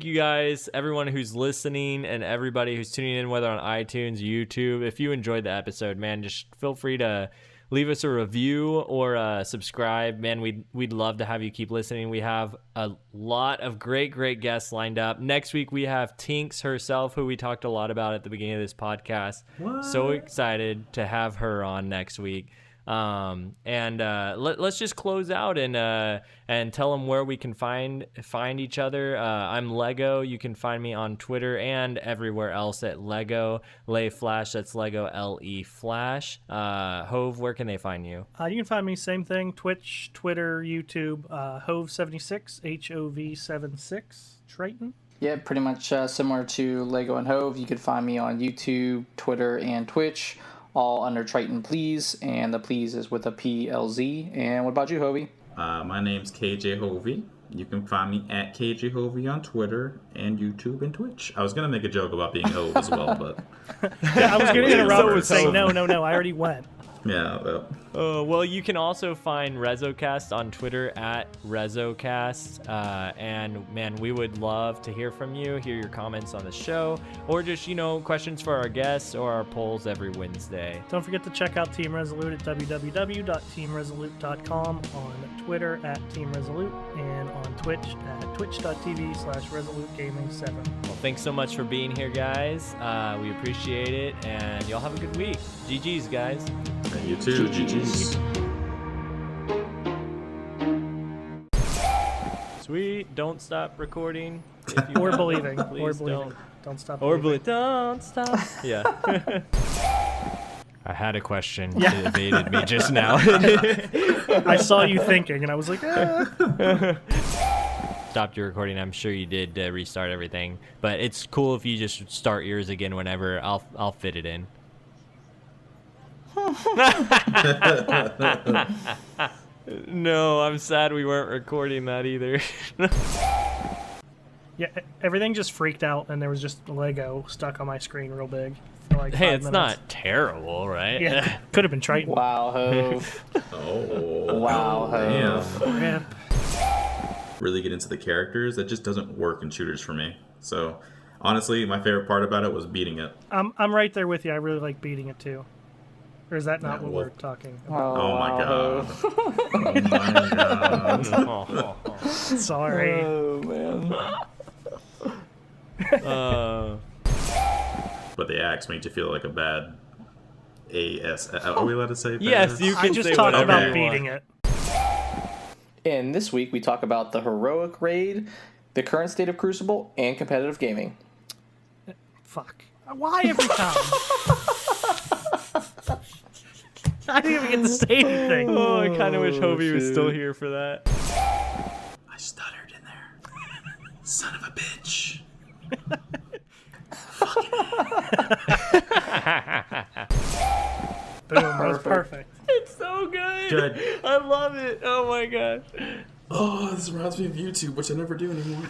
you guys, everyone who's listening and everybody who's tuning in, whether on iTunes, YouTube. If you enjoyed the episode, man, just feel free to leave us a review or subscribe. Man, we'd love to have you keep listening. We have a lot of great guests lined up. Next week, we have Tinks herself, who we talked a lot about at the beginning of this podcast. What? So excited to have her on next week. Let's just close out and tell them where we can find each other. I'm Lego. You can find me on Twitter and everywhere else at Lego Lay Flash. That's Lego LE Flash. Hov, where can they find you? You can find me same thing: Twitch, Twitter, YouTube. Hov76 HOV76 Triton. Yeah, pretty much similar to Lego and Hov. You can find me on YouTube, Twitter, and Twitch. All under Triton, please, and the please is with a PLZ. And what about you, Hovey? My name's KJHovey. You can find me at KJHovey on Twitter and YouTube and Twitch. I was gonna make a joke about being Hov as well, but yeah, I was gonna interrupt and say no. I already went. Yeah. Well, you can also find REZOcast on Twitter at REZOcast. And man, we would love to hear from you, hear your comments on the show, or just, questions for our guests or our polls every Wednesday. Don't forget to check out Team Resolute at www.teamresolute.com, on Twitter at Team Resolute, and on Twitch at twitch.tv/ResoluteGaming7. Well, thanks so much for being here, guys. We appreciate it, and y'all have a good week. GG's, guys. And you too. GG's. Sweet. Don't stop recording. Or believing. Please Or believing. Don't stop Or believing. don't stop. Yeah. I had a question. Yeah. It evaded me just now. I saw you thinking, and I was like, Stopped your recording. I'm sure you did restart everything, but it's cool if you just start yours again whenever. I'll fit it in. No, I'm sad we weren't recording that either. Yeah, everything just freaked out, and there was just Lego stuck on my screen real big for like 5 Hey, minutes. it's not terrible, right? Yeah, could have been Triton. Wow, Hov. Oh. Wow, Damn. Rip. Really get into the characters. That just doesn't work in shooters for me. So, honestly, my favorite part about it was beating it. I'm right there with you. I really like beating it too. Or is that not what well- we're talking about? Oh my god. Oh my god. Sorry. Oh, man. But the axe made you feel like a bad AS. Are we allowed to say bad? Yes, you I can just say talked whatever about you beating want. it. And this week we talk about the heroic raid, the current state of Crucible, and competitive gaming. Fuck. Why every time? I didn't even get to say anything. Oh, I kind of wish Hovey was still here for that. I stuttered in there. Son of a bitch. Boom, that was perfect. It's so good. Good. I love it. Oh my gosh. Oh, this reminds me of YouTube, which I never do anymore.